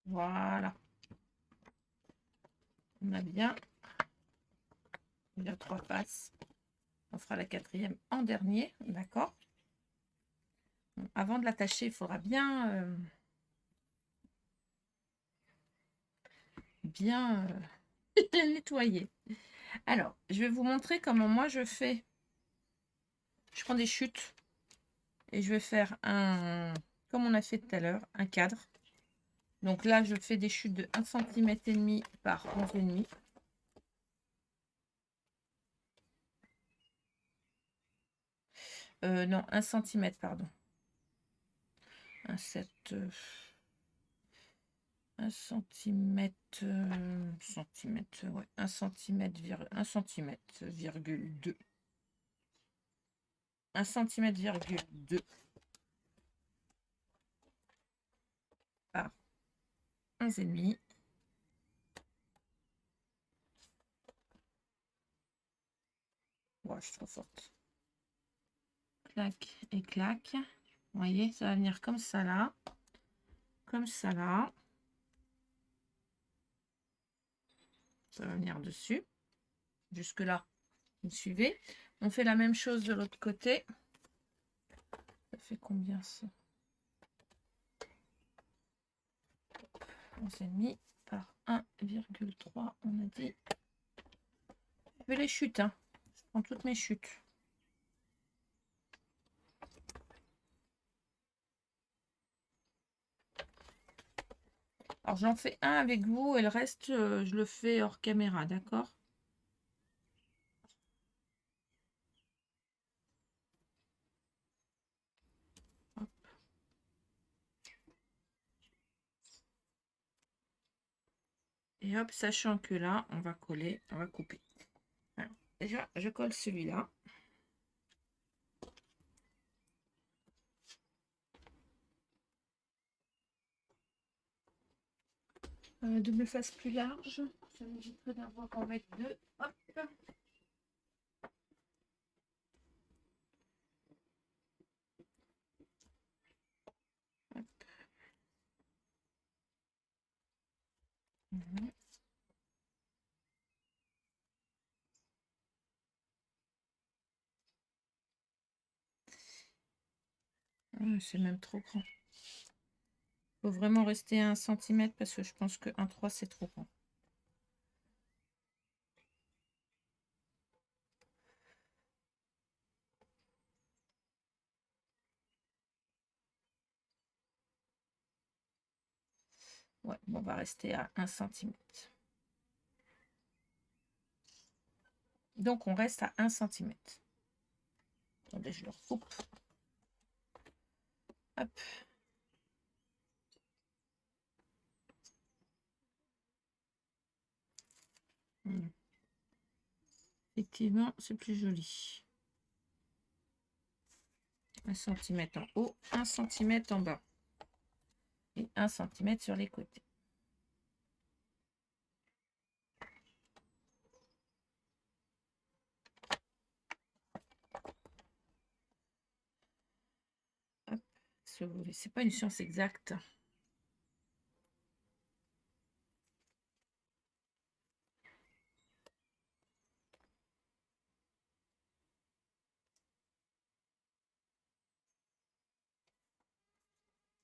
Voilà. On a bien. Il y a 3 faces. On fera la 4e en dernier. D'accord? Avant de l'attacher, il faudra bien... bien nettoyer. Alors, je vais vous montrer comment moi je fais. Je prends des chutes et je vais faire un, comme on a fait tout à l'heure, un cadre. Donc là, je fais des chutes de 1,5 cm par 11,5 cm. Non, 1 cm, pardon. 1 centimètre, ouais, 1 centimètre, 1 centimètre, virgule 2. 1 centimètre, virgule 2 par 11,5. Ouais, je suis trop forte. Clac et clac. Vous voyez, ça va venir comme ça là. Comme ça là. Ça va venir dessus. Jusque là, vous suivez. On fait la même chose de l'autre côté. Ça fait combien ça? 11,5 par 1,3, on a dit. Je fais les chutes, hein. Je prends toutes mes chutes. Alors j'en fais un avec vous et le reste, je le fais hors caméra, d'accord? Et hop, sachant que là, on va coller, on va couper. Alors, déjà, je colle celui-là. Double face plus large. Ça m'éviterait d'avoir en mettre deux. Hop. Hop. Mhm. C'est même trop grand. Il faut vraiment rester à 1 cm parce que je pense que 1,3 c'est trop grand. Ouais, bon, on va rester à 1 cm. Donc on reste à 1 cm. Attendez, je le recoupe. Hop. Effectivement, c'est plus joli. 1 cm en haut, 1 cm en bas. Et 1 cm sur les côtés. C'est pas une science exacte.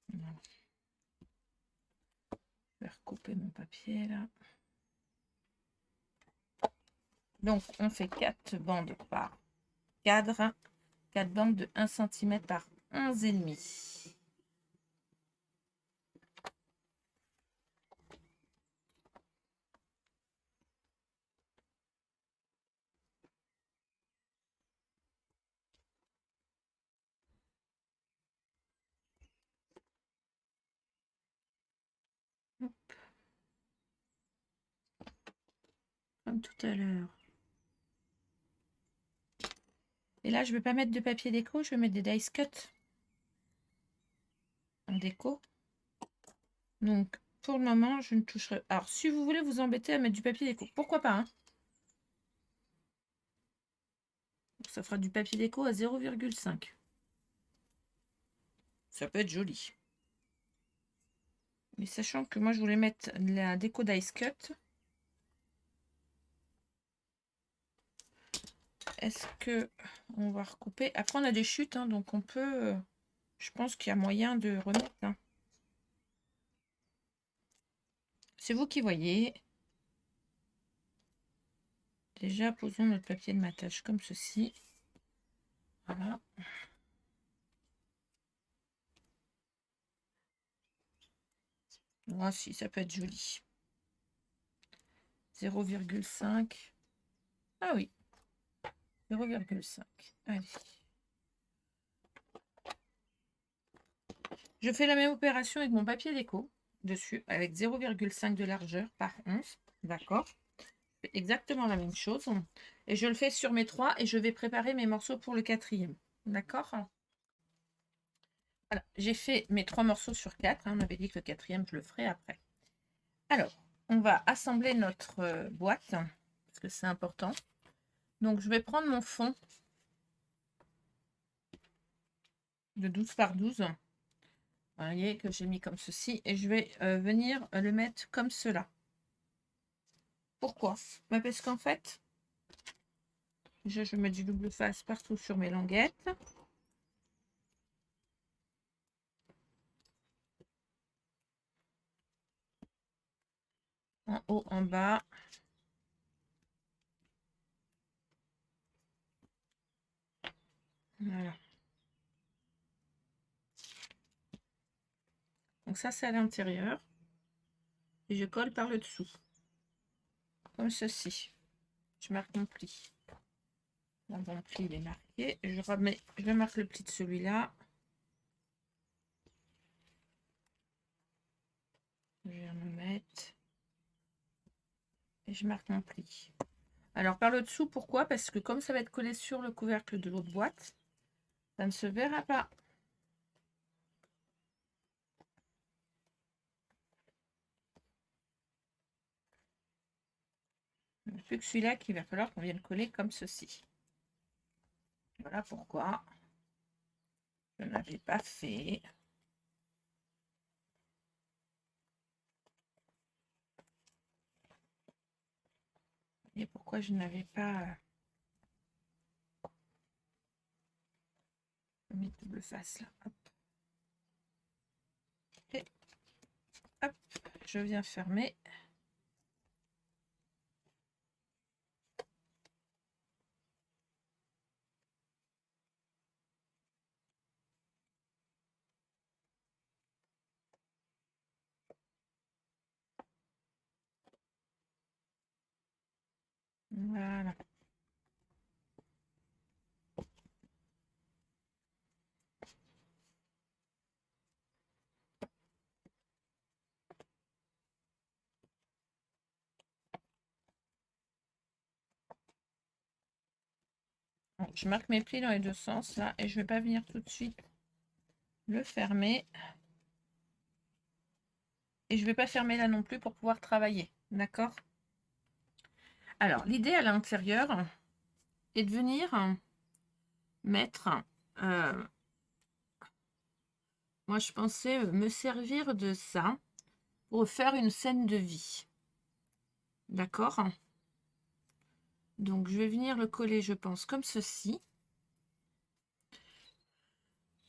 Voilà. Je vais recouper mon papier là. Donc on fait 4 bandes par cadre, 4 bandes de 1 cm par 11,5. Comme tout à l'heure. Et là, je ne vais pas mettre de papier déco, je vais mettre des dice cut en déco. Donc, pour le moment, je ne toucherai... Alors, si vous voulez vous embêter à mettre du papier déco, pourquoi pas, hein? Ça fera du papier déco à 0,5. Ça peut être joli. Mais sachant que moi, je voulais mettre la déco dice cut. Est-ce que on va recouper? Après, on a des chutes, hein, donc on peut... je pense qu'il y a moyen de remettre. Hein. C'est vous qui voyez. Déjà, posons notre papier de matage comme ceci. Voilà. Ah si, ça peut être joli. 0,5. Ah oui. 0,5. Allez. Je fais la même opération avec mon papier déco dessus, avec 0,5 de largeur par 11. D'accord? Exactement la même chose. Et je le fais sur mes 3 et je vais préparer mes morceaux pour le 4e. D'accord? Voilà, j'ai fait mes 3 morceaux sur 4. On avait dit que le 4e, je le ferai après. Alors, on va assembler notre boîte, parce que c'est important. Donc, je vais prendre mon fond de 12 par 12. Vous voyez que j'ai mis comme ceci. Et je vais venir le mettre comme cela. Pourquoi? Parce qu'en fait, je mets du double face partout sur mes languettes. En haut, en bas. Voilà. Donc ça, c'est à l'intérieur. Et je colle par le dessous. Comme ceci. Je marque mon pli. Là, mon pli, il est marqué. Je marque le pli de celui-là. Je vais me mettre. Et je marque mon pli. Alors, par le dessous, pourquoi? Parce que comme ça va être collé sur le couvercle de l'autre boîte, ça ne se verra pas. Il n'y a plus que celui-là qu'il va falloir qu'on vienne coller comme ceci. Voilà pourquoi je n'avais pas fait. Et pourquoi je n'avais pas mis double face là. Hop. Et hop, je viens fermer. Voilà. Bon, je marque mes plis dans les deux sens là et je ne vais pas venir tout de suite le fermer. Et je ne vais pas fermer là non plus pour pouvoir travailler. D'accord? Alors, l'idée à l'intérieur est de venir mettre... moi, je pensais me servir de ça pour faire une scène de vie. D'accord? Donc, je vais venir le coller, je pense, comme ceci.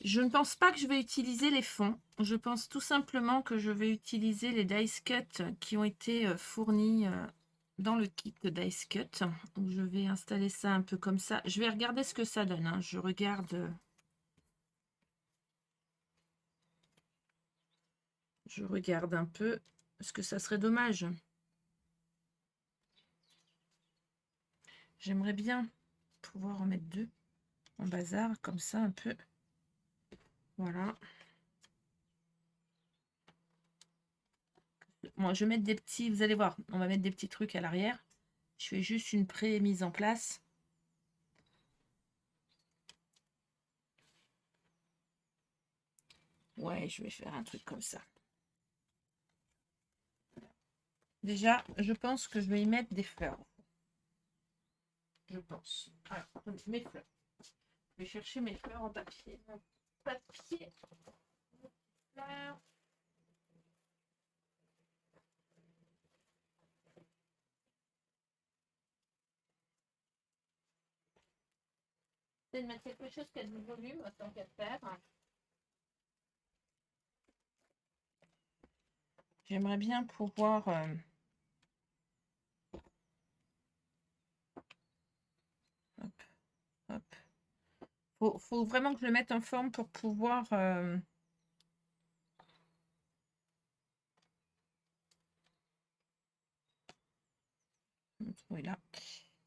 Je ne pense pas que je vais utiliser les fonds. Je pense tout simplement que je vais utiliser les dice cut qui ont été fournis dans le kit dice cut. Donc, je vais installer ça un peu comme ça. Je vais regarder ce que ça donne. Hein. Je regarde... Je regarde un peu, parce que ça serait dommage. J'aimerais bien pouvoir en mettre 2 en bazar, comme ça un peu. Voilà. Bon, je vais mettre des petits, vous allez voir, on va mettre des petits trucs à l'arrière. Je fais juste une pré-mise en place. Ouais, je vais faire un truc comme ça. Déjà, je pense que je vais y mettre des fleurs. Je pense. Alors, mes fleurs. Je vais chercher mes fleurs en papier. Papier. Fleurs. C'est de mettre quelque chose qui a du volume, tant qu'à faire. J'aimerais bien pouvoir... hop, hop. Faut vraiment que je le mette en forme pour pouvoir... oui, là.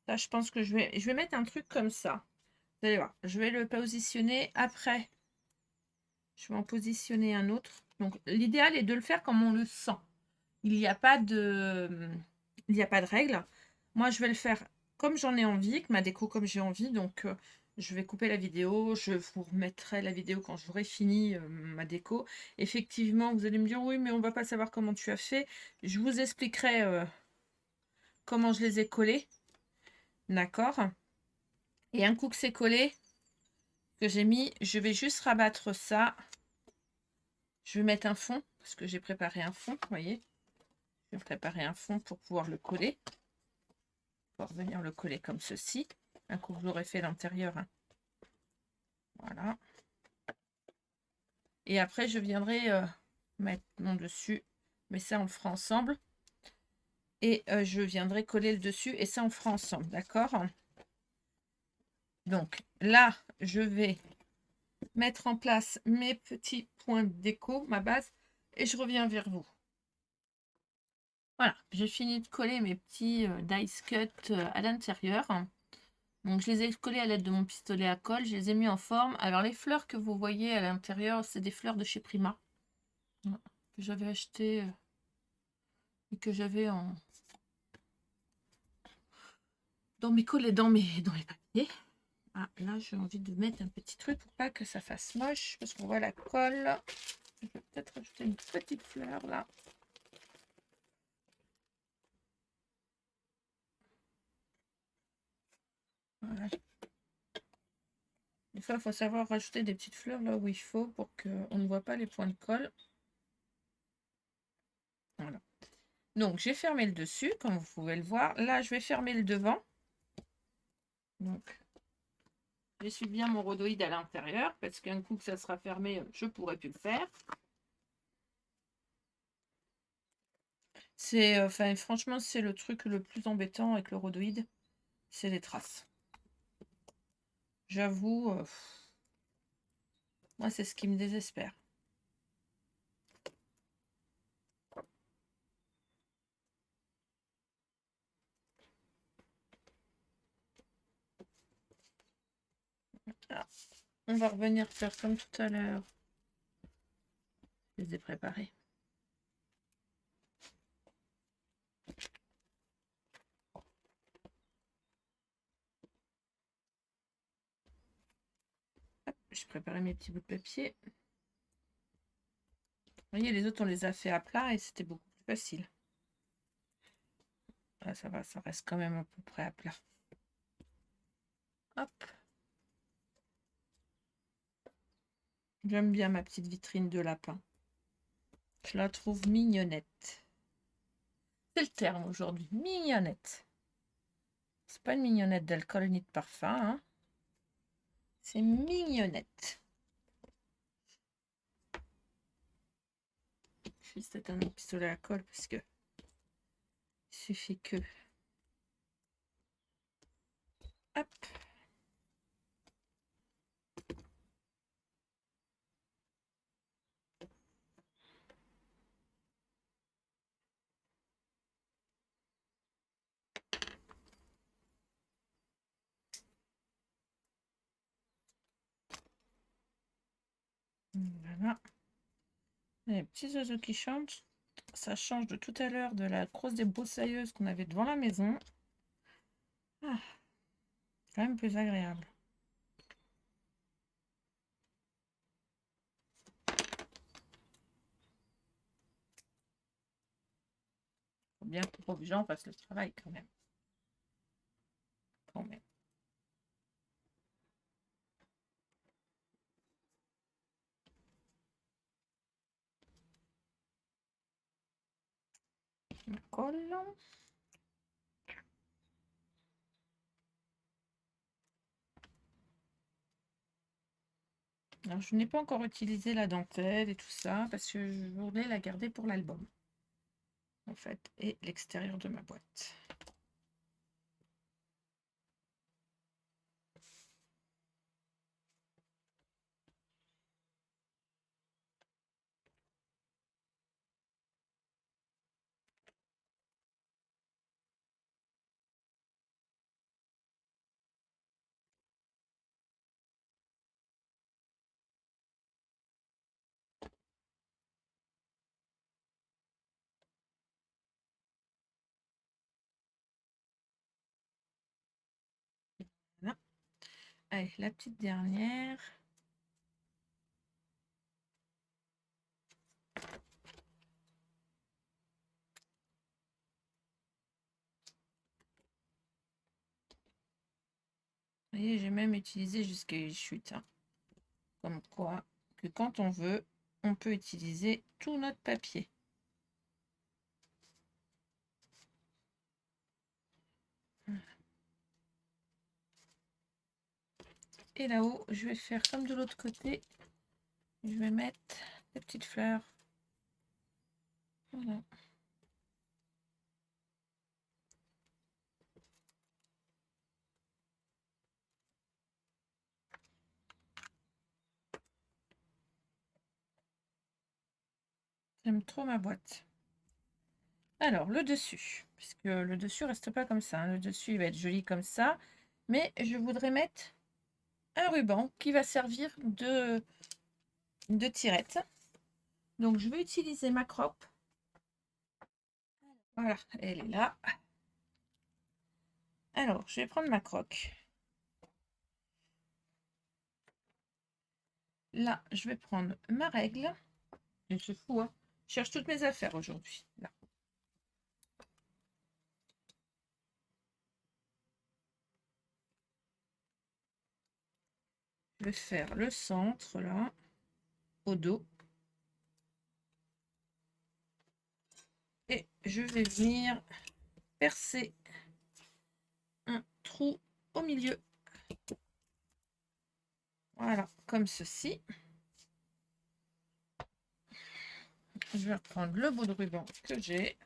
Là, je pense que je vais mettre un truc comme ça. Vous allez voir, je vais le positionner après. Je vais en positionner un autre. Donc, l'idéal est de le faire comme on le sent. Il n'y a pas de règle. Moi, je vais le faire comme j'en ai envie, avec ma déco comme j'ai envie. Donc, je vais couper la vidéo. Je vous remettrai la vidéo quand j'aurai fini ma déco. Effectivement, vous allez me dire, oui, mais on va pas savoir comment tu as fait. Je vous expliquerai comment je les ai collés. D'accord? Et un coup que c'est collé, que j'ai mis, je vais juste rabattre ça. Je vais mettre un fond, parce que j'ai préparé un fond, vous voyez. Je vais préparer un fond pour pouvoir le coller. Pour venir le coller comme ceci. Un coup que j'aurai fait l'intérieur. Hein. Voilà. Et après, je viendrai mettre mon dessus. Mais ça, on le fera ensemble. Et je viendrai coller le dessus. Et ça, on fera ensemble. D'accord? Donc, là, je vais mettre en place mes petits points de déco, ma base. Et je reviens vers vous. Voilà, j'ai fini de coller mes petits dice cut à l'intérieur. Donc, je les ai collés à l'aide de mon pistolet à colle. Je les ai mis en forme. Alors, les fleurs que vous voyez à l'intérieur, c'est des fleurs de chez Prima. Que j'avais acheté et que j'avais dans mes collets, dans mes papiers. Ah, là, j'ai envie de mettre un petit truc pour pas que ça fasse moche. Parce qu'on voit la colle. Je vais peut-être rajouter une petite fleur là. Voilà. Des fois, il faut savoir rajouter des petites fleurs là où il faut pour qu'on ne voit pas les points de colle. Voilà. Donc, j'ai fermé le dessus, comme vous pouvez le voir. Là, je vais fermer le devant. Donc, j'essuie bien mon rhodoïde à l'intérieur, parce qu'un coup que ça sera fermé, je ne pourrai plus le faire. C'est, enfin, franchement, c'est le truc le plus embêtant avec le rhodoïde, c'est les traces. J'avoue, moi, c'est ce qui me désespère. Alors, on va revenir faire comme tout à l'heure. Je les ai préparés. J'ai préparé mes petits bouts de papier. Vous voyez, les autres, on les a fait à plat et c'était beaucoup plus facile. Là, ça va, ça reste quand même à peu près à plat. Hop. J'aime bien ma petite vitrine de lapin. Je la trouve mignonnette. C'est le terme aujourd'hui, mignonnette. C'est pas une mignonnette d'alcool ni de parfum, hein. C'est mignonnette. Je vais juste éteindre mon pistolet à colle parce que il suffit que... Hop. Voilà. Les petits oiseaux qui chantent. Ça change de tout à l'heure de la crosse des broussailleuses qu'on avait devant la maison. Ah, quand même plus agréable. Faut bien que les gens fassent le travail quand même. Quand même. Je colle. Alors, je n'ai pas encore utilisé la dentelle et tout ça parce que je voulais la garder pour l'album. En fait, et l'extérieur de ma boîte. Allez, la petite dernière. Vous voyez, j'ai même utilisé jusqu'à une chute. Hein. Comme quoi, que quand on veut, on peut utiliser tout notre papier. Et là-haut, je vais faire comme de l'autre côté. Je vais mettre des petites fleurs. Voilà. J'aime trop ma boîte. Alors, le dessus, puisque le dessus reste pas comme ça. Hein. Le dessus, il va être joli comme ça. Mais je voudrais mettre un ruban qui va servir de tirette. Donc, je vais utiliser ma croppe. Voilà, elle est là. Alors, je vais prendre ma croque. Là, je vais prendre ma règle. C'est fou, hein. Je cherche toutes mes affaires aujourd'hui. Là. Je vais faire le centre, là, au dos. Et je vais venir percer un trou au milieu. Voilà, comme ceci. Je vais reprendre le bout de ruban que j'ai.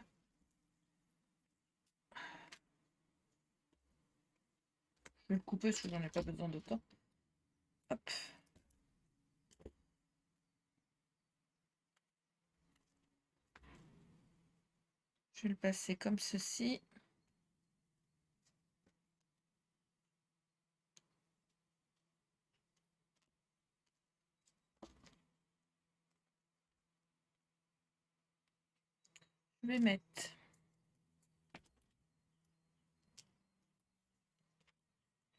Je vais le couper parce que j'en ai pas besoin d'autant. Hop. Je vais le passer comme ceci. Je vais mettre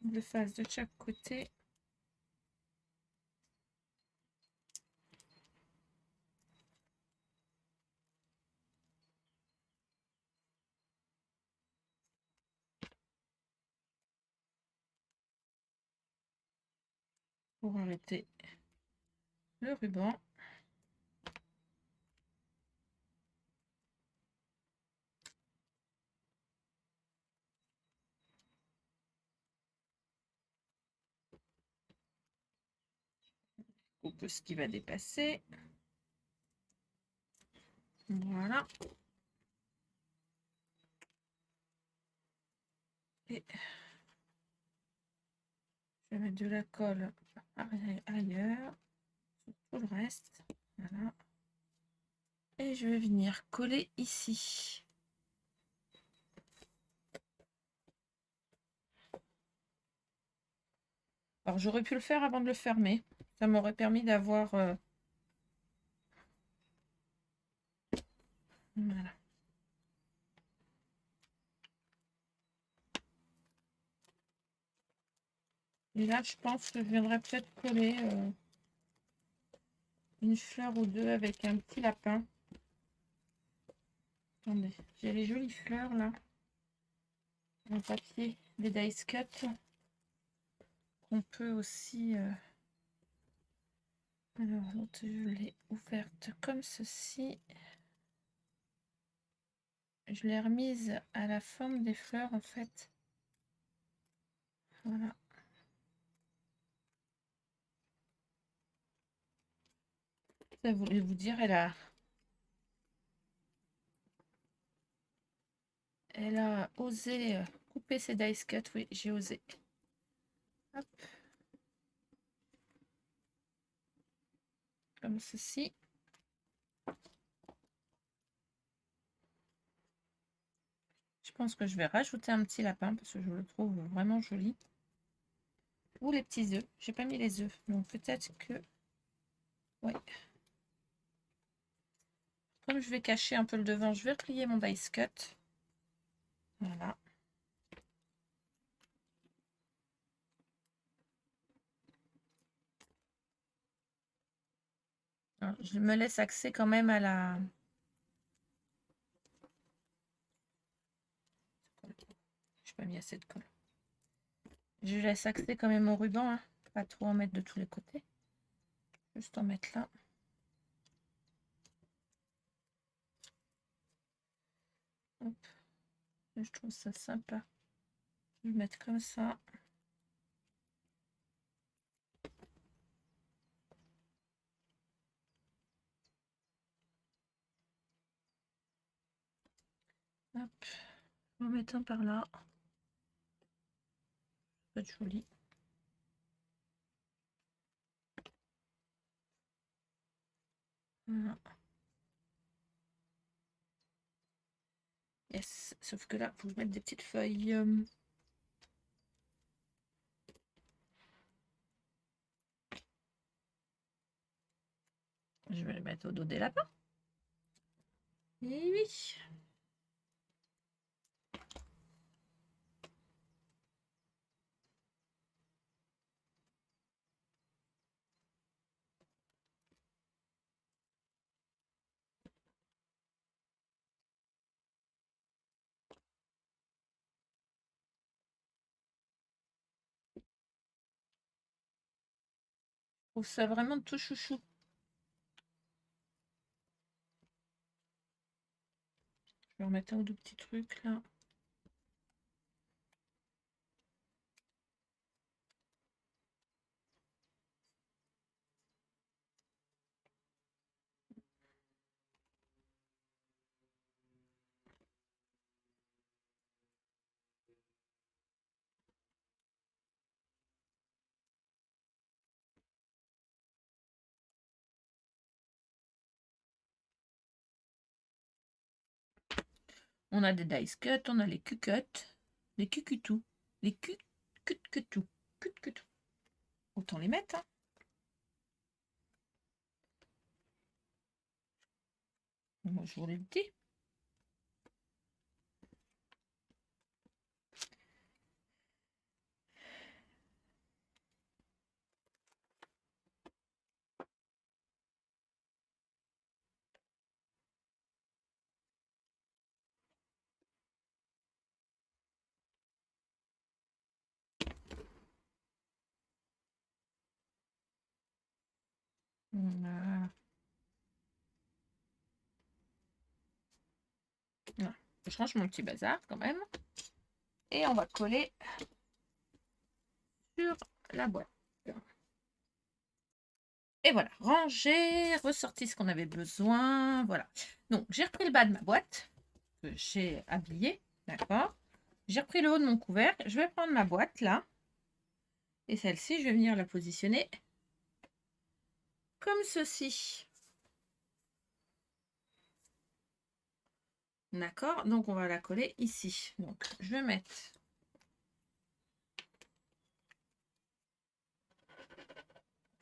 le face de chaque côté. Pour arrêter le ruban. Coupe ce qui va dépasser. Voilà. Et je vais mettre de la colle ailleurs. Sur tout le reste. Voilà. Et je vais venir coller ici. Alors j'aurais pu le faire avant de le fermer. Ça m'aurait permis d'avoir... Voilà. Et là, je pense que je viendrai peut-être coller une fleur ou deux avec un petit lapin. Attendez, j'ai les jolies fleurs là. En papier, des dice cut. Qu'on peut aussi... Alors, l'autre, je l'ai ouverte comme ceci. Je l'ai remise à la forme des fleurs en fait. Voilà. Ça voulait vous dire, elle a osé couper ses dice cut. Oui, j'ai osé. Hop. Comme ceci. Je pense que je vais rajouter un petit lapin parce que je le trouve vraiment joli. Ou les petits œufs. J'ai pas mis les œufs. Donc peut-être que... Ouais. Comme je vais cacher un peu le devant, je vais replier mon dice cut. Voilà. Alors, je me laisse accès quand même à la... Je n'ai pas mis assez de colle. Je laisse accès quand même au ruban, hein. Pas trop en mettre de tous les côtés. Juste en mettre là. Hop. Je trouve ça sympa. Je vais mettre comme ça. Hop. Je vais en mettre un par là. Ça va être joli. Voilà. Yes. Sauf que là, il faut que je mette des petites feuilles. Je vais les mettre au dos des lapins. Et oui. Je trouve ça vraiment tout chouchou. Je vais remettre un ou deux petits trucs là. On a des dice cut, on a les Q-cut, les Q-cutou, les Q-cut-cutou, Cut-cutou. Autant les mettre, hein. Moi, je vous l'ai dit. Voilà. Je range mon petit bazar quand même. Et on va coller sur la boîte. Et voilà, ranger, ressorti ce qu'on avait besoin. Voilà. Donc, j'ai repris le bas de ma boîte que j'ai habillé. D'accord. J'ai repris le haut de mon couvercle. Je vais prendre ma boîte là. Et celle-ci, je vais venir la positionner comme ceci. D'accord. Donc, on va la coller ici. Donc, je vais mettre...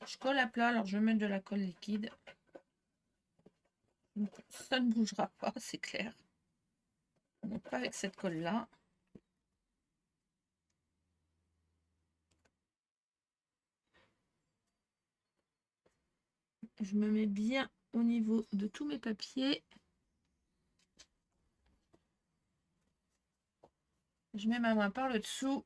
Je colle à plat. Alors, je vais mettre de la colle liquide. Donc, ça ne bougera pas, c'est clair. Donc, pas avec cette colle-là. Je me mets bien au niveau de tous mes papiers. Je mets ma main par le dessous.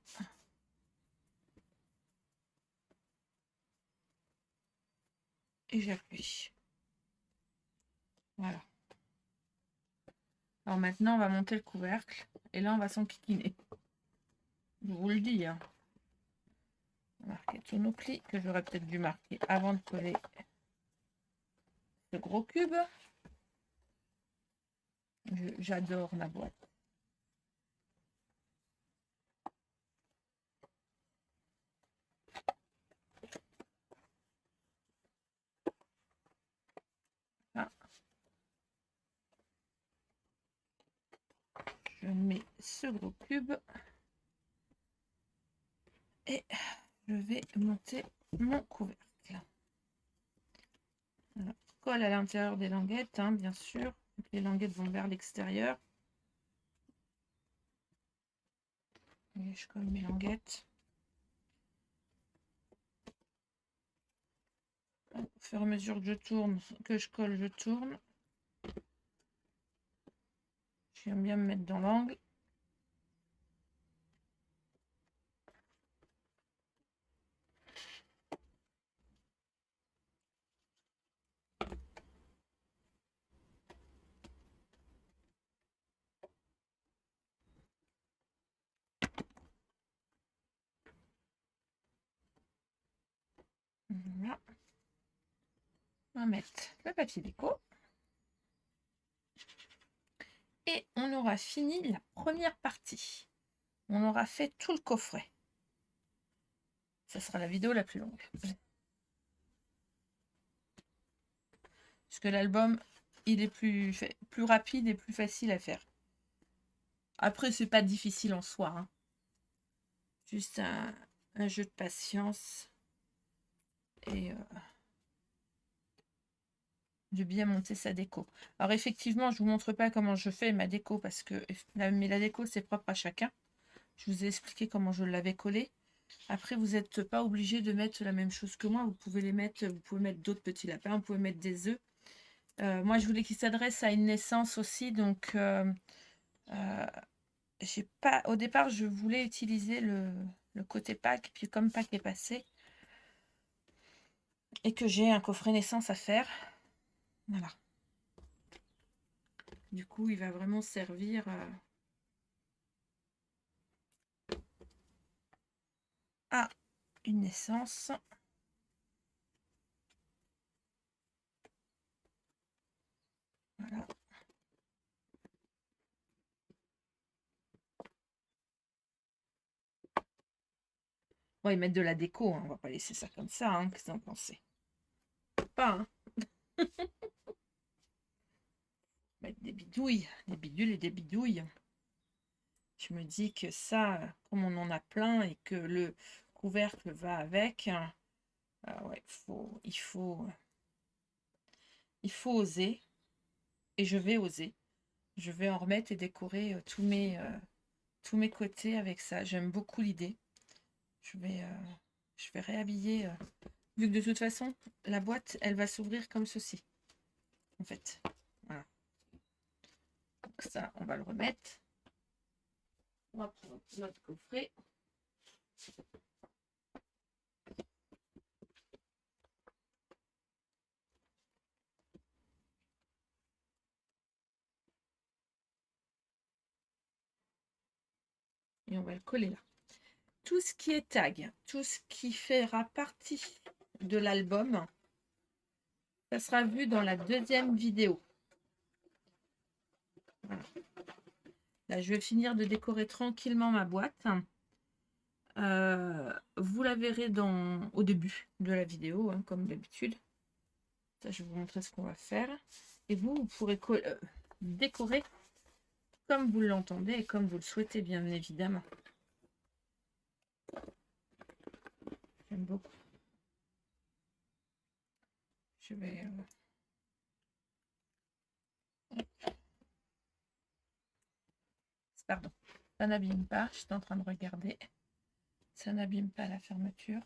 Et j'appuie. Voilà. Alors maintenant, on va monter le couvercle. Et là, on va s'enquiquiner. Je vous le dis. Hein. On va marquer tous nos plis que j'aurais peut-être dû marquer avant de coller ce gros cube. J'adore ma boîte. Ah. Je mets ce gros cube. Et je vais monter mon couvercle. Alors, colle à l'intérieur des languettes, hein, bien sûr. Les languettes vont vers l'extérieur. Et je colle mes languettes. Au fur et à mesure que je tourne, que je colle, je tourne. J'aime bien me mettre dans l'angle. Voilà. On va mettre le papier déco. Et on aura fini la première partie. On aura fait tout le coffret. Ça sera la vidéo la plus longue. Parce que l'album, il est plus rapide et plus facile à faire. Après, c'est pas difficile en soi. Hein. Juste un jeu de patience. Et de bien monter sa déco. Alors effectivement, je vous montre pas comment je fais ma déco parce que mais la déco c'est propre à chacun. Je vous ai expliqué comment je l'avais collé. Après, vous n'êtes pas obligé de mettre la même chose que moi. Vous pouvez mettre d'autres petits lapins, vous pouvez mettre des œufs. Moi, je voulais qu'il s'adresse à une naissance aussi, donc j'ai pas. Au départ, je voulais utiliser le côté Pâques, puis comme Pâques est passé et que j'ai un coffret naissance à faire, voilà. Du coup, il va vraiment servir à une naissance. Voilà. Bon, ils mettent de la déco, hein. On va pas laisser ça comme ça. Hein. Qu'est-ce que vous en pensez? Pas, hein. Mettre des bidouilles, des bidules et des bidouilles. Je me dis que ça, comme on en a plein et que le couvercle va avec, ouais, il faut oser. Et je vais oser. Je vais en remettre et décorer tous mes côtés avec ça. J'aime beaucoup l'idée. Je vais réhabiller. Vu que de toute façon, la boîte, elle va s'ouvrir comme ceci. En fait. Voilà. Donc ça, on va le remettre. On va prendre notre coffret. Et on va le coller là. Tout ce qui est tag, tout ce qui fera partie de l'album, ça sera vu dans la deuxième vidéo. Voilà. Là, je vais finir de décorer tranquillement ma boîte. Vous la verrez au début de la vidéo, hein, comme d'habitude. Ça, je vais vous montrer ce qu'on va faire. Et vous pourrez décorer comme vous l'entendez et comme vous le souhaitez, bien évidemment. J'aime beaucoup. Je vais... Pardon. Ça n'abîme pas. Je suis en train de regarder. Ça n'abîme pas la fermeture.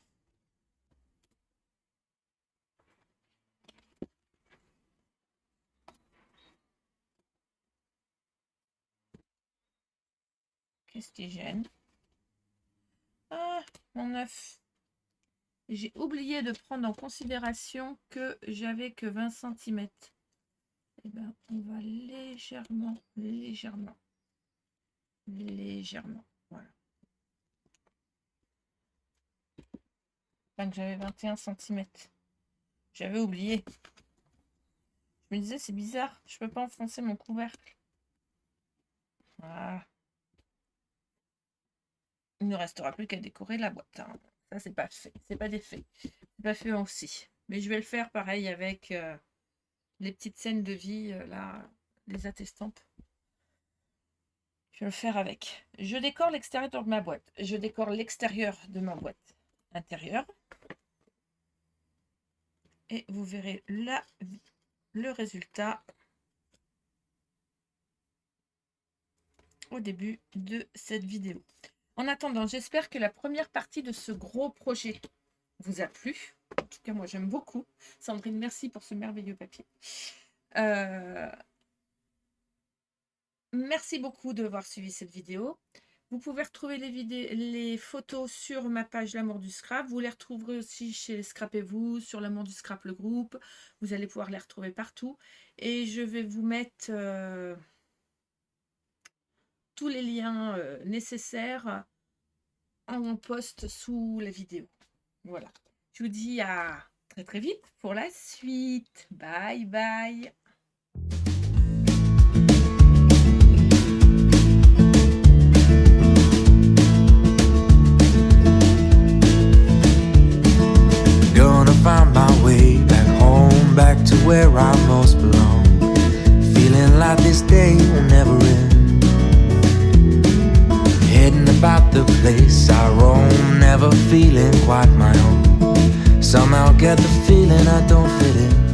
Qu'est-ce qui gêne? Ah, mon œuf. J'ai oublié de prendre en considération que j'avais que 20 cm. Eh bien, on va légèrement, voilà. Enfin, que j'avais 21 cm. J'avais oublié. Je me disais, c'est bizarre, je peux pas enfoncer mon couvercle. Voilà. Il ne restera plus qu'à décorer la boîte. Hein. Ça, c'est pas fait. C'est pas défait. C'est pas fait aussi. Mais je vais le faire pareil avec les petites scènes de vie, là, les attestampes. Je vais le faire avec. Je décore l'extérieur de ma boîte. Je décore l'extérieur de ma boîte intérieure. Et vous verrez là le résultat au début de cette vidéo. En attendant, j'espère que la première partie de ce gros projet vous a plu. En tout cas, moi, j'aime beaucoup. Sandrine, merci pour ce merveilleux papier. Merci beaucoup d'avoir suivi cette vidéo. Vous pouvez retrouver les photos sur ma page L'amour du scrap. Vous les retrouverez aussi chez Scrapez-vous, sur L'amour du scrap, le groupe. Vous allez pouvoir les retrouver partout. Et je vais vous mettre tous les liens nécessaires en post sous la vidéo. Voilà. Je vous dis à très très vite pour la suite. Bye bye. Gonna find my way back home, back to where I most belong. Feeling like this day will never end. Heading about the place I roam, never feeling quite my own. Somehow get the feeling I don't fit in.